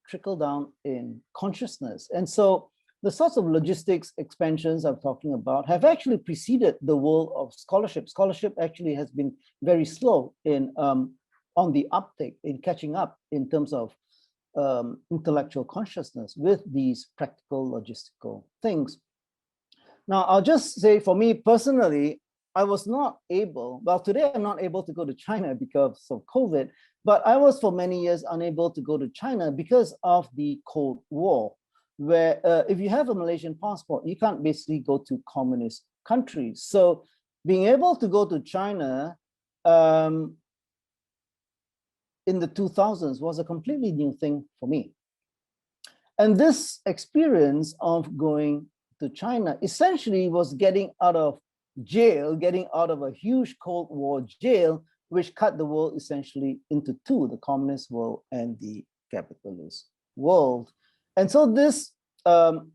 trickle down in consciousness. And so the sorts of logistics expansions I'm talking about have actually preceded the world of scholarship. Scholarship actually has been very slow in on the uptake, in catching up in terms of intellectual consciousness with these practical logistical things. Now, I'll just say, for me personally, I was not able, well, today I'm not able to go to China because of COVID, but I was for many years unable to go to China because of the Cold War, where if you have a Malaysian passport, you can't basically go to communist countries. So being able to go to China in the 2000s was a completely new thing for me. And this experience of going to China essentially was getting out of jail, getting out of a huge Cold War jail, which cut the world essentially into two, the communist world and the capitalist world. And so this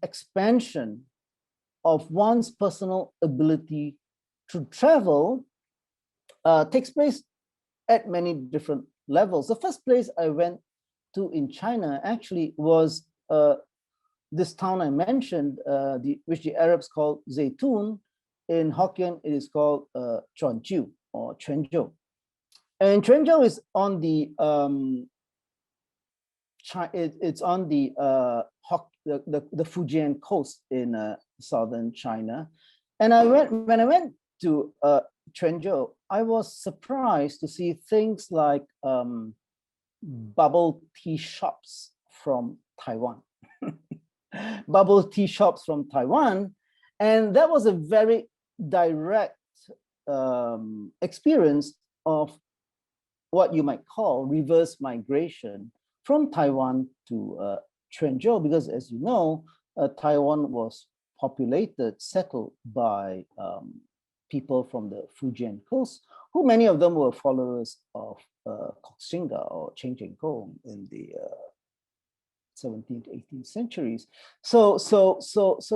expansion of one's personal ability to travel takes place at many different levels. The first place I went to in China actually was this town I mentioned, which the Arabs call Zaytun. In Hokkien, it is called Chuanju or Quanzhou. And Quanzhou is on the it's on the Fujian coast in southern China. And when I went to Quanzhou, I was surprised to see things like bubble tea shops from Taiwan. bubble tea shops from Taiwan. And that was a very direct experience of what you might call reverse migration from Taiwan to Quanzhou, because as you know, Taiwan was populated, settled by people from the Fujian coast, who many of them were followers of Koxinga or Chen Jiankou in the 17th, 18th centuries. So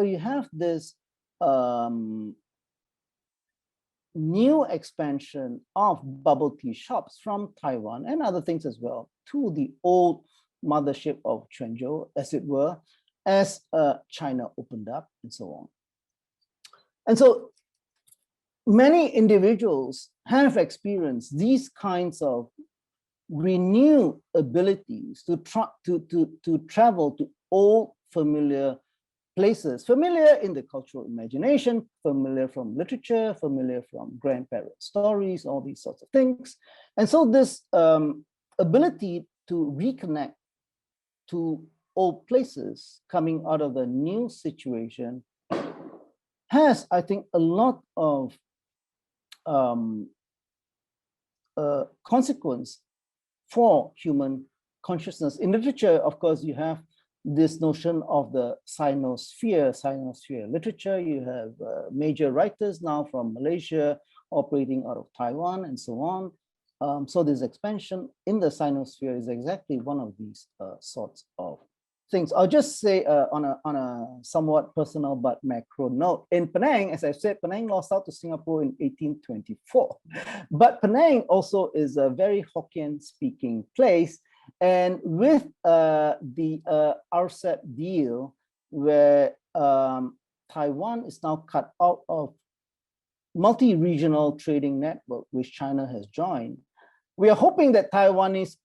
you have this new expansion of bubble tea shops from Taiwan and other things as well to the old mothership of Quanzhou, as it were, as China opened up and so on. And so many individuals have experienced these kinds of renewed abilities to travel to old familiar places, familiar in the cultural imagination, familiar from literature, familiar from grandparent stories, all these sorts of things. And so this ability to reconnect to old places coming out of the new situation has, I think, a lot of consequence for human consciousness. In literature, of course, you have this notion of the sinosphere literature. You have major writers now from Malaysia operating out of Taiwan and so on. So this expansion in the sinosphere is exactly one of these sorts of things. I'll just say on a somewhat personal but macro note, in Penang, as I said, Penang lost out to Singapore in 1824. But Penang also is a very Hokkien speaking place. And with the RCEP deal, where Taiwan is now cut out of multi-regional trading network, which China has joined, we are hoping that Taiwanese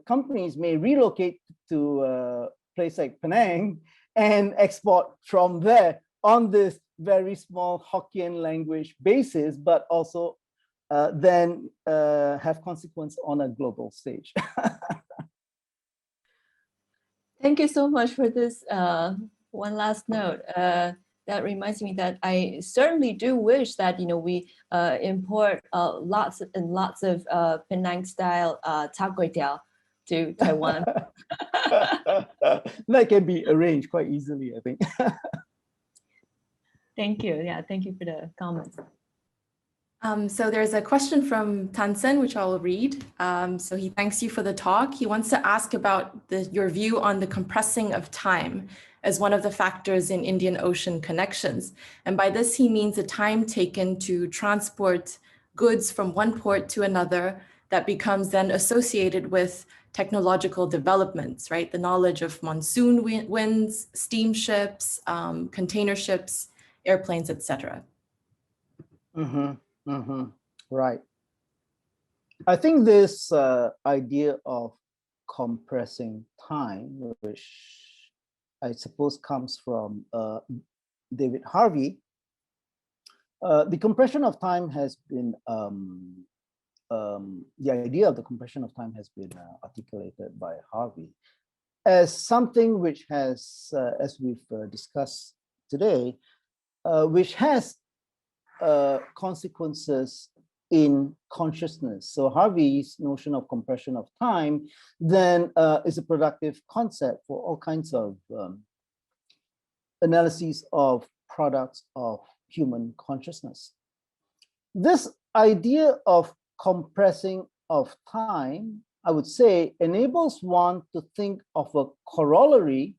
companies may relocate to a place like Penang and export from there on this very small Hokkien language basis, but also then have consequence on a global stage. Thank you so much for this one last note. That reminds me that I certainly do wish that we import lots and lots of Penang style char kway teow to Taiwan. That can be arranged quite easily, I think. Thank you. Yeah, thank you for the comments. So there's a question from Tansen, which I will read. So he thanks you for the talk. He wants to ask about your view on the compressing of time as one of the factors in Indian Ocean connections. And by this, he means the time taken to transport goods from one port to another that becomes then associated with technological developments, right? The knowledge of monsoon winds, steamships, container ships, airplanes, etc. Right. I think this idea of compressing time, which I suppose comes from David Harvey, the compression of time has been, the idea of the compression of time has been articulated by Harvey as something which has, as we've discussed today, which has consequences in consciousness. So Harvey's notion of compression of time then is a productive concept for all kinds of analyses of products of human consciousness. This idea of compressing of time, I would say, enables one to think of a corollary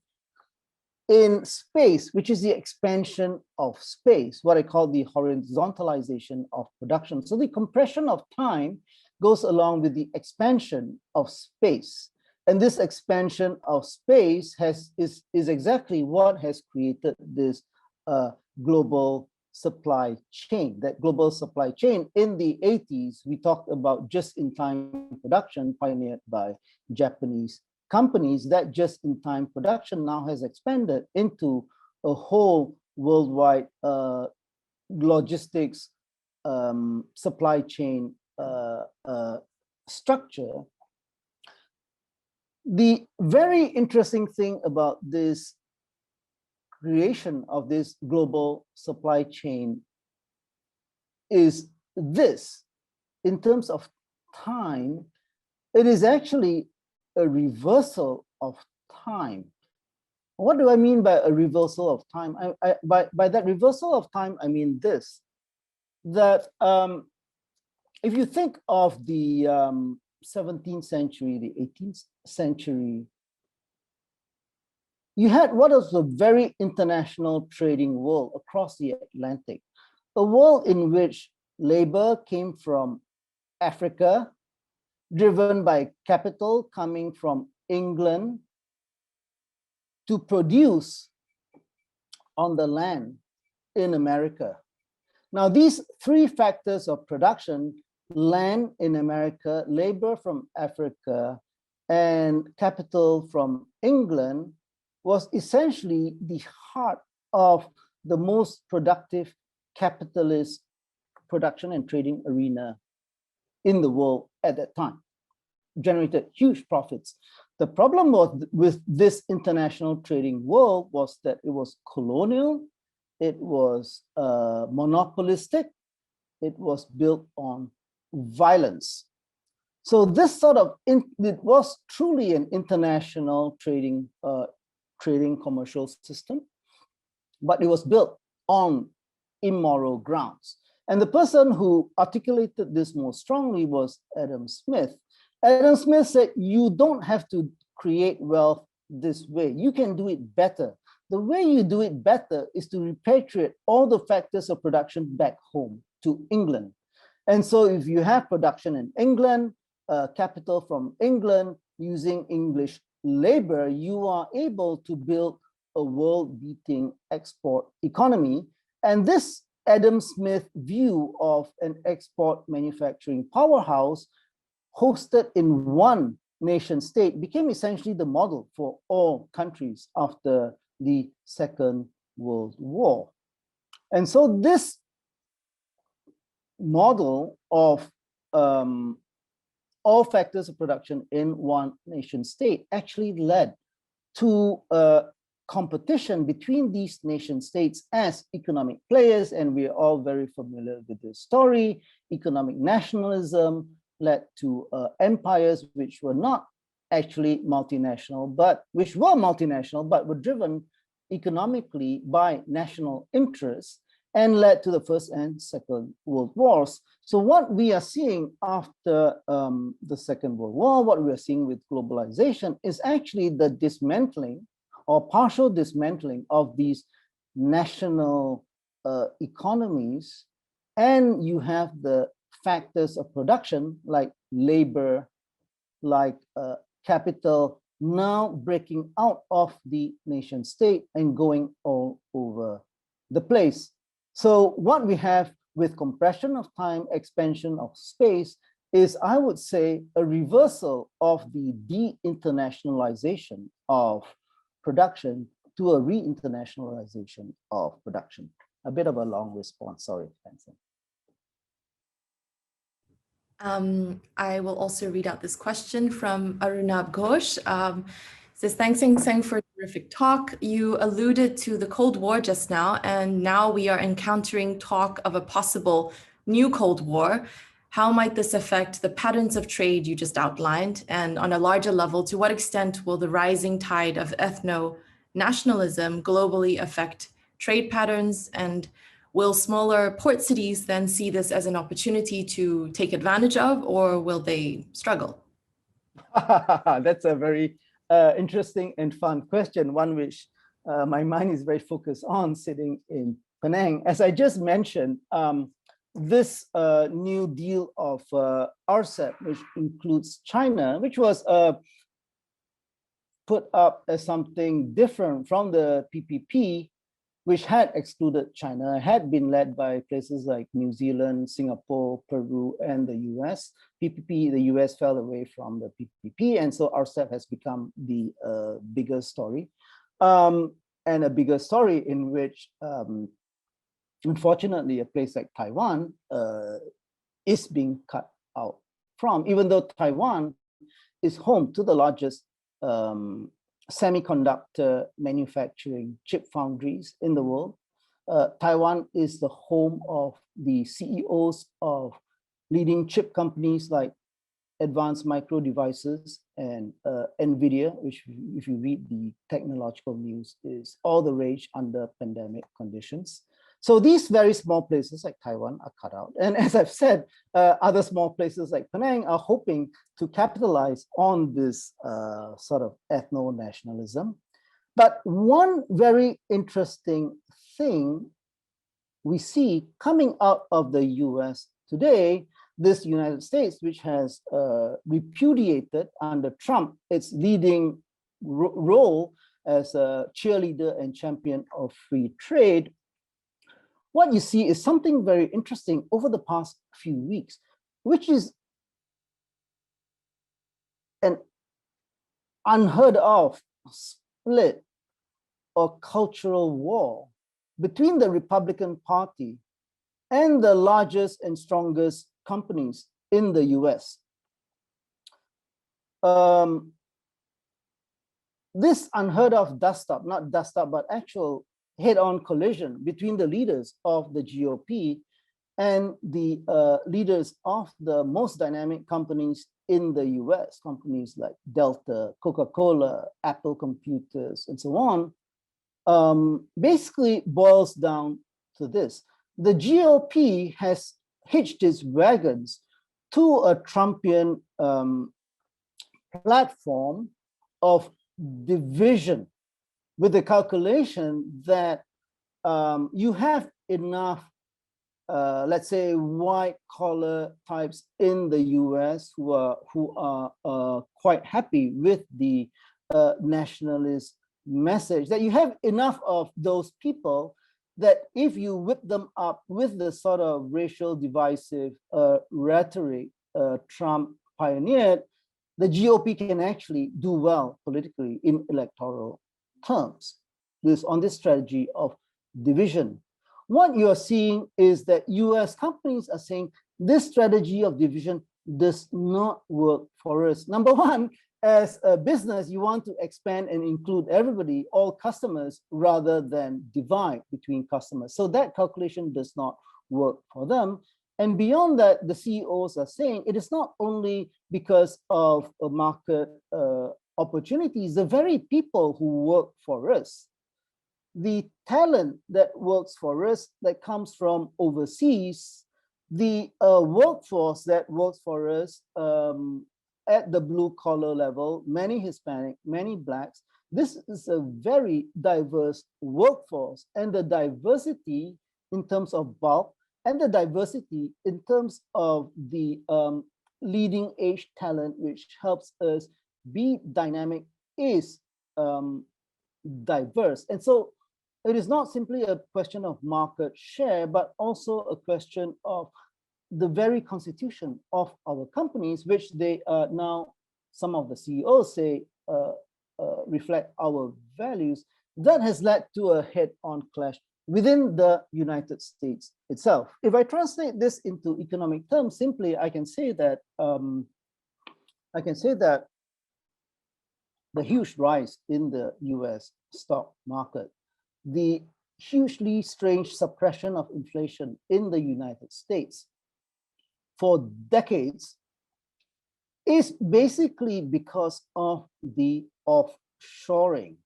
in space, which is the expansion of space, what I call the horizontalization of production. So the compression of time goes along with the expansion of space. And this expansion of space is exactly what has created this global supply chain. That global supply chain in the 80s, we talked about just-in-time production pioneered by Japanese companies. That just-in-time production now has expanded into a whole worldwide logistics supply chain structure. The very interesting thing about this creation of this global supply chain is this. In terms of time, it is actually a reversal of time. What do I mean by a reversal of time? By that reversal of time, I mean this, that if you think of the 17th century, the 18th century, you had what was a very international trading world across the Atlantic, a world in which labor came from Africa, driven by capital coming from England to produce on the land in America. Now, these three factors of production, land in America, labor from Africa, and capital from England, was essentially the heart of the most productive capitalist production and trading arena in the world at that time, generated huge profits. The problem with this international trading world was that it was colonial, it was monopolistic, it was built on violence. So this sort of, it was truly an international trading commercial system, but it was built on immoral grounds. And the person who articulated this most strongly was Adam Smith. Adam Smith said, you don't have to create wealth this way. You can do it better. The way you do it better is to repatriate all the factors of production back home to England. And so if you have production in England, capital from England, using English labor, you are able to build a world-beating export economy. And this Adam Smith view of an export manufacturing powerhouse hosted in one nation state became essentially the model for all countries after the Second World War. And so this model of all factors of production in one nation state actually led to a competition between these nation states as economic players, and we're all very familiar with this story. Economic nationalism led to empires which were not actually multinational, but which were multinational, but were driven economically by national interests, and led to the First and Second World Wars. So what we are seeing after the Second World War, what we are seeing with globalization is actually the dismantling or partial dismantling of these national economies. And you have the factors of production like labor, like capital, now breaking out of the nation state and going all over the place. So what we have with compression of time, expansion of space, is, I would say, a reversal of the de-internationalization of production to a re-internationalization of production. A bit of a long response, sorry, Benson. I will also read out this question from Arunab Ghosh. Says, thanks, Seng, for a terrific talk. You alluded to the Cold War just now, and now we are encountering talk of a possible new Cold War. How might this affect the patterns of trade you just outlined? And on a larger level, to what extent will the rising tide of ethno-nationalism globally affect trade patterns? And will smaller port cities then see this as an opportunity to take advantage of, or will they struggle? That's a very interesting and fun question, one which my mind is very focused on sitting in Penang. As I just mentioned, this new deal of RCEP, which includes China, which was put up as something different from the PPP, which had excluded China, had been led by places like New Zealand, Singapore, Peru, and the US. PPP, the US fell away from the PPP, and so RCEP has become the bigger story. And a bigger story in which, unfortunately, a place like Taiwan is being cut out from, even though Taiwan is home to the largest semiconductor manufacturing chip foundries in the world. Taiwan is the home of the CEOs of leading chip companies like Advanced Micro Devices and NVIDIA, which if you read the technological news is all the rage under pandemic conditions. So these very small places like Taiwan are cut out. And as I've said, other small places like Penang are hoping to capitalize on this sort of ethno-nationalism. But one very interesting thing we see coming out of the US today, this United States, which has repudiated under Trump its leading role as a cheerleader and champion of free trade, what you see is something very interesting over the past few weeks, which is an unheard of split or cultural war between the Republican Party and the largest and strongest companies in the US. This unheard of dust-up, not dust-up, but actual head-on collision between the leaders of the GOP and the leaders of the most dynamic companies in the US, companies like Delta, Coca-Cola, Apple Computers, and so on, basically boils down to this. The GOP has hitched its wagons to a Trumpian platform of division, with the calculation that you have enough, let's say, white-collar types in the US who are quite happy with the nationalist message, that you have enough of those people that if you whip them up with the sort of racial divisive rhetoric Trump pioneered, the GOP can actually do well politically in electoral terms. On this strategy of division. What you're seeing is that US companies are saying this strategy of division does not work for us. Number one, as a business, you want to expand and include everybody, all customers, rather than divide between customers. So that calculation does not work for them. And beyond that, the CEOs are saying it is not only because of market opportunities, the very people who work for us, the talent that works for us that comes from overseas, the workforce that works for us at the blue collar level, many Hispanic, many Blacks. This is a very diverse workforce, and the diversity in terms of bulk and the diversity in terms of the leading edge talent, which helps us be dynamic, is diverse. And so it is not simply a question of market share, but also a question of the very constitution of our companies, which they now, some of the CEOs say, reflect our values. That has led to a head-on clash within the United States itself. If I translate this into economic terms, simply I can say that the huge rise in the US stock market, the hugely strange suppression of inflation in the United States for decades is basically because of the offshoring.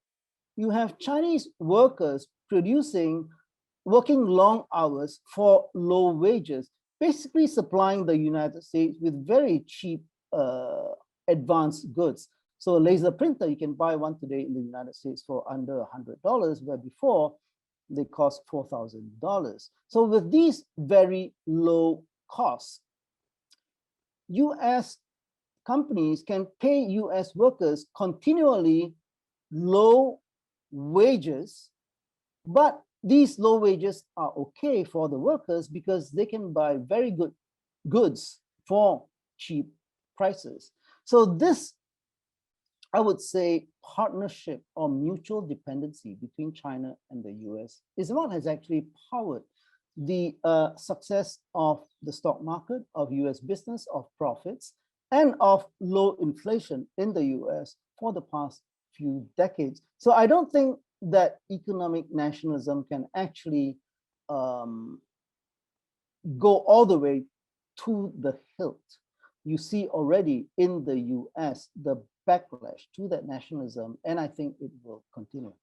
You have Chinese workers working long hours for low wages, basically supplying the United States with very cheap advanced goods. So a laser printer, you can buy one today in the United States for under $100, where before they cost $4,000. So with these very low costs, US companies can pay US workers continually low wages, but these low wages are okay for the workers because they can buy very good goods for cheap prices. So this, I would say, partnership or mutual dependency between China and the US is what has actually powered the success of the stock market, of US business, of profits, and of low inflation in the US for the past few decades. So I don't think that economic nationalism can actually go all the way to the hilt. You see already in the US the backlash to that nationalism, and I think it will continue.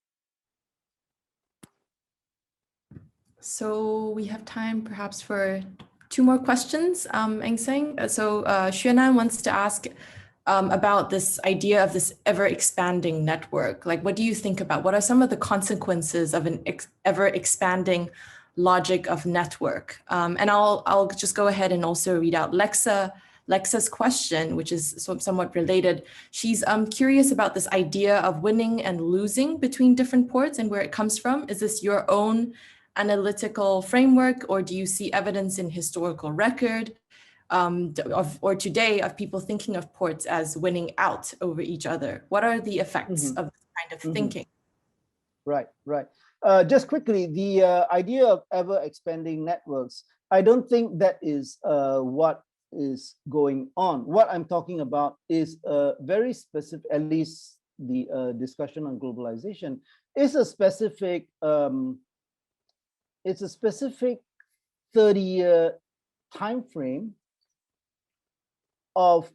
So we have time perhaps for 2 more questions, Eng Seng. So Xuanan wants to ask about this idea of this ever-expanding network. Like, what do you think about? What are some of the consequences of an ever-expanding logic of network? And I'll just go ahead and also read out Lexa's question, which is somewhat related. She's curious about this idea of winning and losing between different ports and where it comes from. Is this your own analytical framework, or do you see evidence in historical record or today of people thinking of ports as winning out over each other? What are the effects of this kind of thinking? Right. Just quickly, the idea of ever-expanding networks, I don't think that is what is going on. What I'm talking about is very specific, at least the discussion on globalization is a specific, it's a specific 30-year time frame of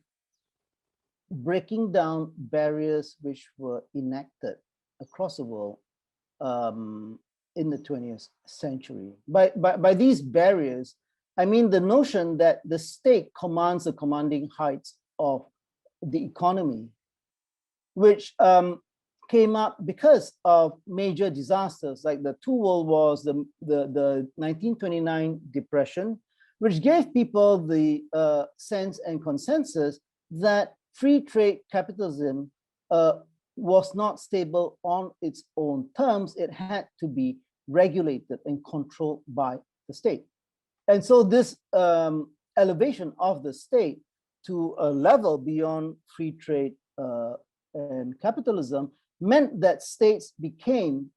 breaking down barriers which were enacted across the world in the 20th century. By these barriers, I mean the notion that the state commands the commanding heights of the economy, which came up because of major disasters like the 2 world wars, the 1929 depression, which gave people the sense and consensus that free trade capitalism was not stable on its own terms. It had to be regulated and controlled by the state. And so this elevation of the state to a level beyond free trade and capitalism meant that states became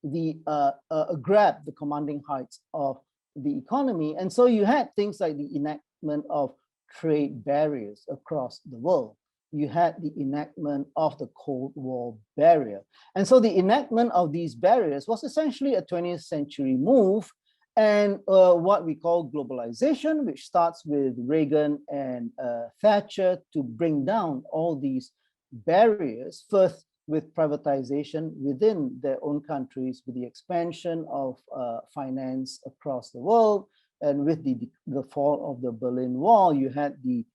grabbed the commanding heights of the economy. And so you had things like the enactment of trade barriers across the world. You had the enactment of the Cold War barrier. And so the enactment of these barriers was essentially a 20th century move, and what we call globalization, which starts with Reagan and Thatcher to bring down all these barriers, first with privatization within their own countries, with the expansion of finance across the world, and with the fall of the Berlin Wall, you had the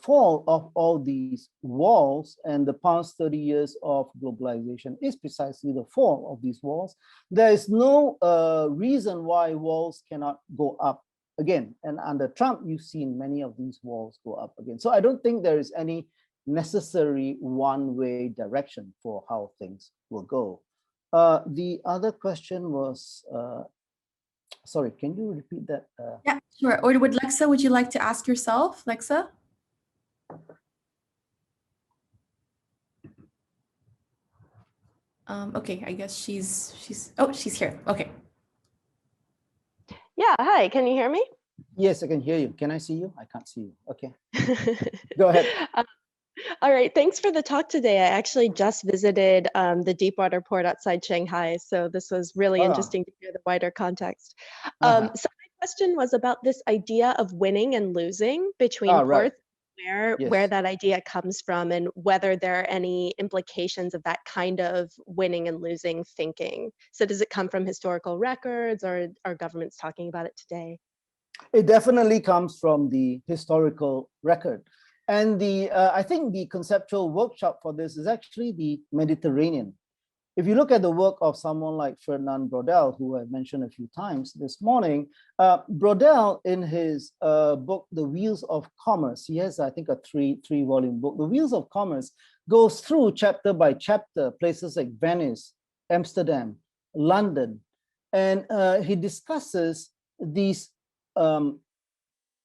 fall of all these walls, and the past 30 years of globalization is precisely the fall of these walls. There is no reason why walls cannot go up again. And under Trump, you've seen many of these walls go up again. So I don't think there is any necessary one-way direction for how things will go. The other question was, sorry, can you repeat that? Yeah, sure. Or would you like to ask yourself, Lexa? Okay, I guess she's here. Okay. Yeah, hi, can you hear me? Yes, I can hear you. Can I see you? I can't see you. Okay. Go ahead. All right, thanks for the talk today. I actually just visited the deepwater port outside Shanghai, so this was really interesting to hear the wider context. So my question was about this idea of winning and losing between ports, where that idea comes from, and whether there are any implications of that kind of winning and losing thinking. So does it come from historical records, or are governments talking about it today? It definitely comes from the historical record. And I think the conceptual workshop for this is actually the Mediterranean. If you look at the work of someone like Ferdinand Brodel, who I've mentioned a few times this morning, Brodel in his book, The Wheels of Commerce, he has, I think, a three-volume book. The Wheels of Commerce goes through chapter by chapter, places like Venice, Amsterdam, London, and he discusses these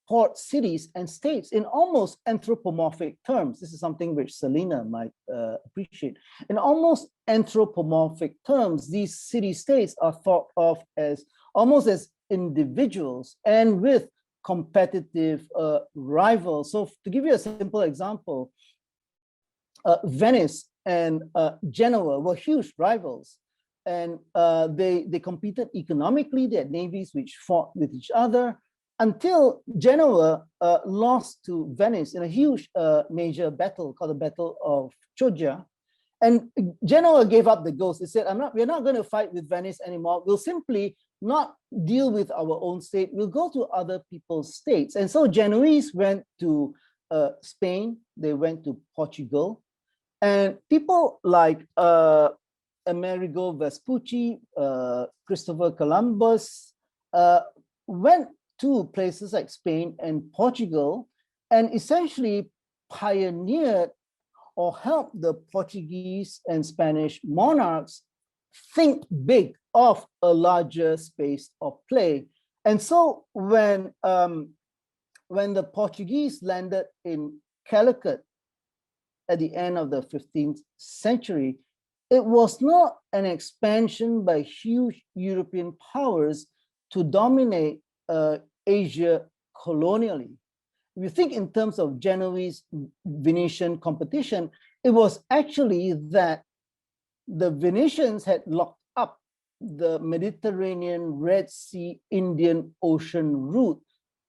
port cities and states in almost anthropomorphic terms. This is something which Selena might appreciate. In almost anthropomorphic terms, these city-states are thought of as almost as individuals and with competitive rivals. So to give you a simple example, Venice and Genoa were huge rivals. And they competed economically. They had navies which fought with each other until Genoa lost to Venice in a huge major battle called the Battle of Chioggia. And Genoa gave up the ghost. They said, we're not going to fight with Venice anymore. We'll simply not deal with our own state. We'll go to other people's states. And so Genoese went to Spain. They went to Portugal. And people like Amerigo Vespucci, Christopher Columbus, went to places like Spain and Portugal and essentially pioneered or helped the Portuguese and Spanish monarchs think big of a larger space of play. And so when the Portuguese landed in Calicut at the end of the 15th century, it was not an expansion by huge European powers to dominate Asia colonially. If you think in terms of Genoese-Venetian competition, it was actually that the Venetians had locked up the Mediterranean, Red Sea, Indian Ocean route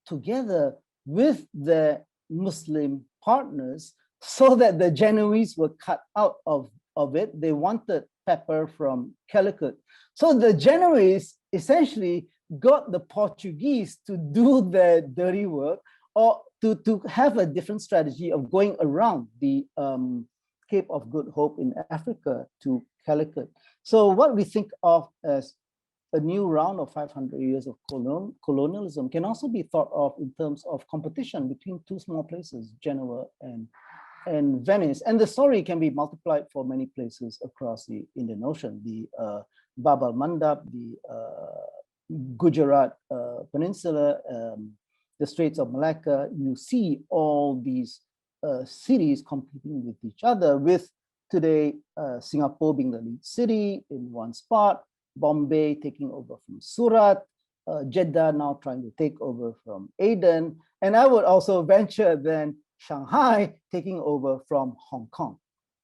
together with their Muslim partners so that the Genoese were cut out of it. They wanted pepper from Calicut. So the Genoese essentially got the Portuguese to do their dirty work or to have a different strategy of going around the Cape of Good Hope in Africa to Calicut. So what we think of as a new round of 500 years of colonialism can also be thought of in terms of competition between two small places, Genoa and Venice. And the story can be multiplied for many places across the Indian Ocean, the Bab al Mandab, the Gujarat Peninsula, the Straits of Malacca. You see all these cities competing with each other, with today Singapore being the lead city in one spot, Bombay taking over from Surat, Jeddah now trying to take over from Aden, and I would also venture then Shanghai taking over from Hong Kong.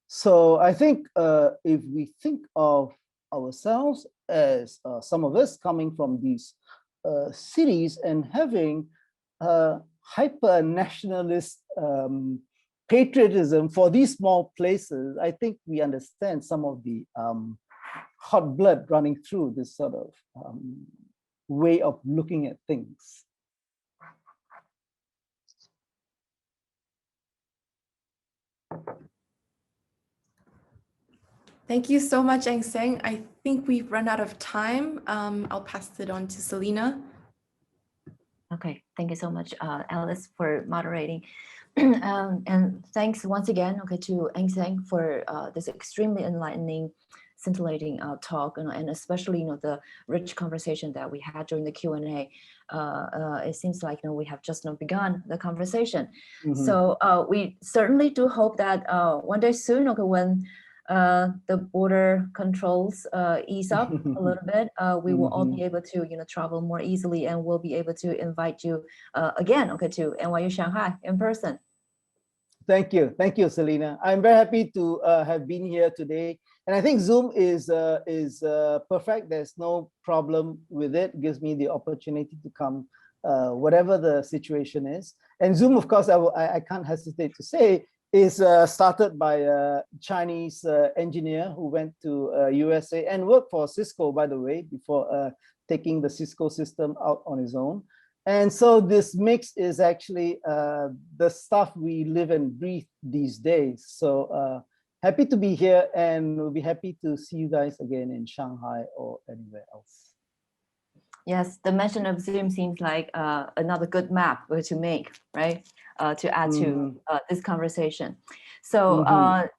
So I think if we think of ourselves as some of us coming from these cities and having hyper-nationalist patriotism for these small places, I think we understand some of the hot blood running through this sort of way of looking at things. Thank you so much, Eng Seng. I think we've run out of time. I'll pass it on to Selena. Okay, thank you so much, Alice, for moderating. And thanks once again, to Eng Seng for this extremely enlightening, scintillating talk, and especially the rich conversation that we had during the Q&A. It seems like we have just begun the conversation. Mm-hmm. So we certainly do hope that one day soon, when the border controls ease up a little bit, we will all be able to travel more easily, and we'll be able to invite you again to NYU Shanghai in person. Thank you, Selena. I'm very happy to have been here today, and I think Zoom is perfect. There's no problem with it. It gives me the opportunity to come whatever the situation is. And Zoom, of course, I can't hesitate to say, is started by a Chinese engineer who went to USA and worked for Cisco, by the way, before taking the Cisco system out on his own. And so this mix is actually the stuff we live and breathe these days. So happy to be here, and we'll be happy to see you guys again in Shanghai or anywhere else. Yes, the mention of Zoom seems like another good map to make, right? To add to this conversation. So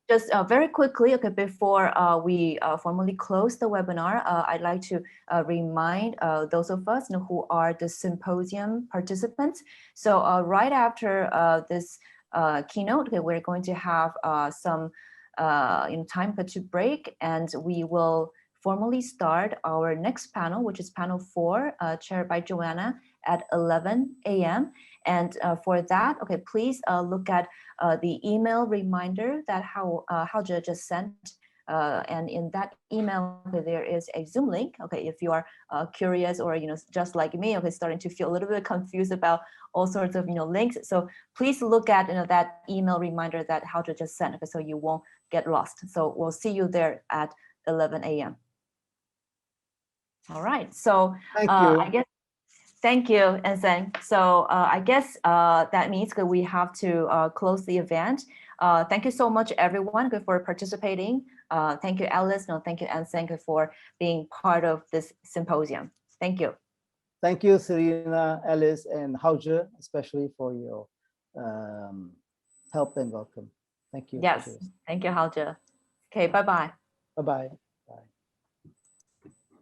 just very quickly, before we formally close the webinar, I'd like to remind those of us who are the symposium participants. So right after this keynote, we're going to have some time to break, and we will formally start our next panel, which is panel 4, chaired by Joanna at 11 a.m. And for that, okay, please look at the email reminder that Haoze just sent. And in that email, there is a Zoom link. Okay, if you are curious or just like me, okay, starting to feel a little bit confused about all sorts of links. So please look at that email reminder that Haoze just sent, okay, so you won't get lost. So we'll see you there at 11 a.m. All right. So Thank you. I guess. Thank you, Ensign. So I guess that means that we have to close the event. Thank you so much, everyone, for participating. Thank you, Alice. No, thank you, Ensign, for being part of this symposium. Thank you. Thank you, Serena, Alice, and Haoze, especially for your help and welcome. Thank you. Yes, Cheers. thank you, Haoze. Okay, bye-bye. Bye-bye.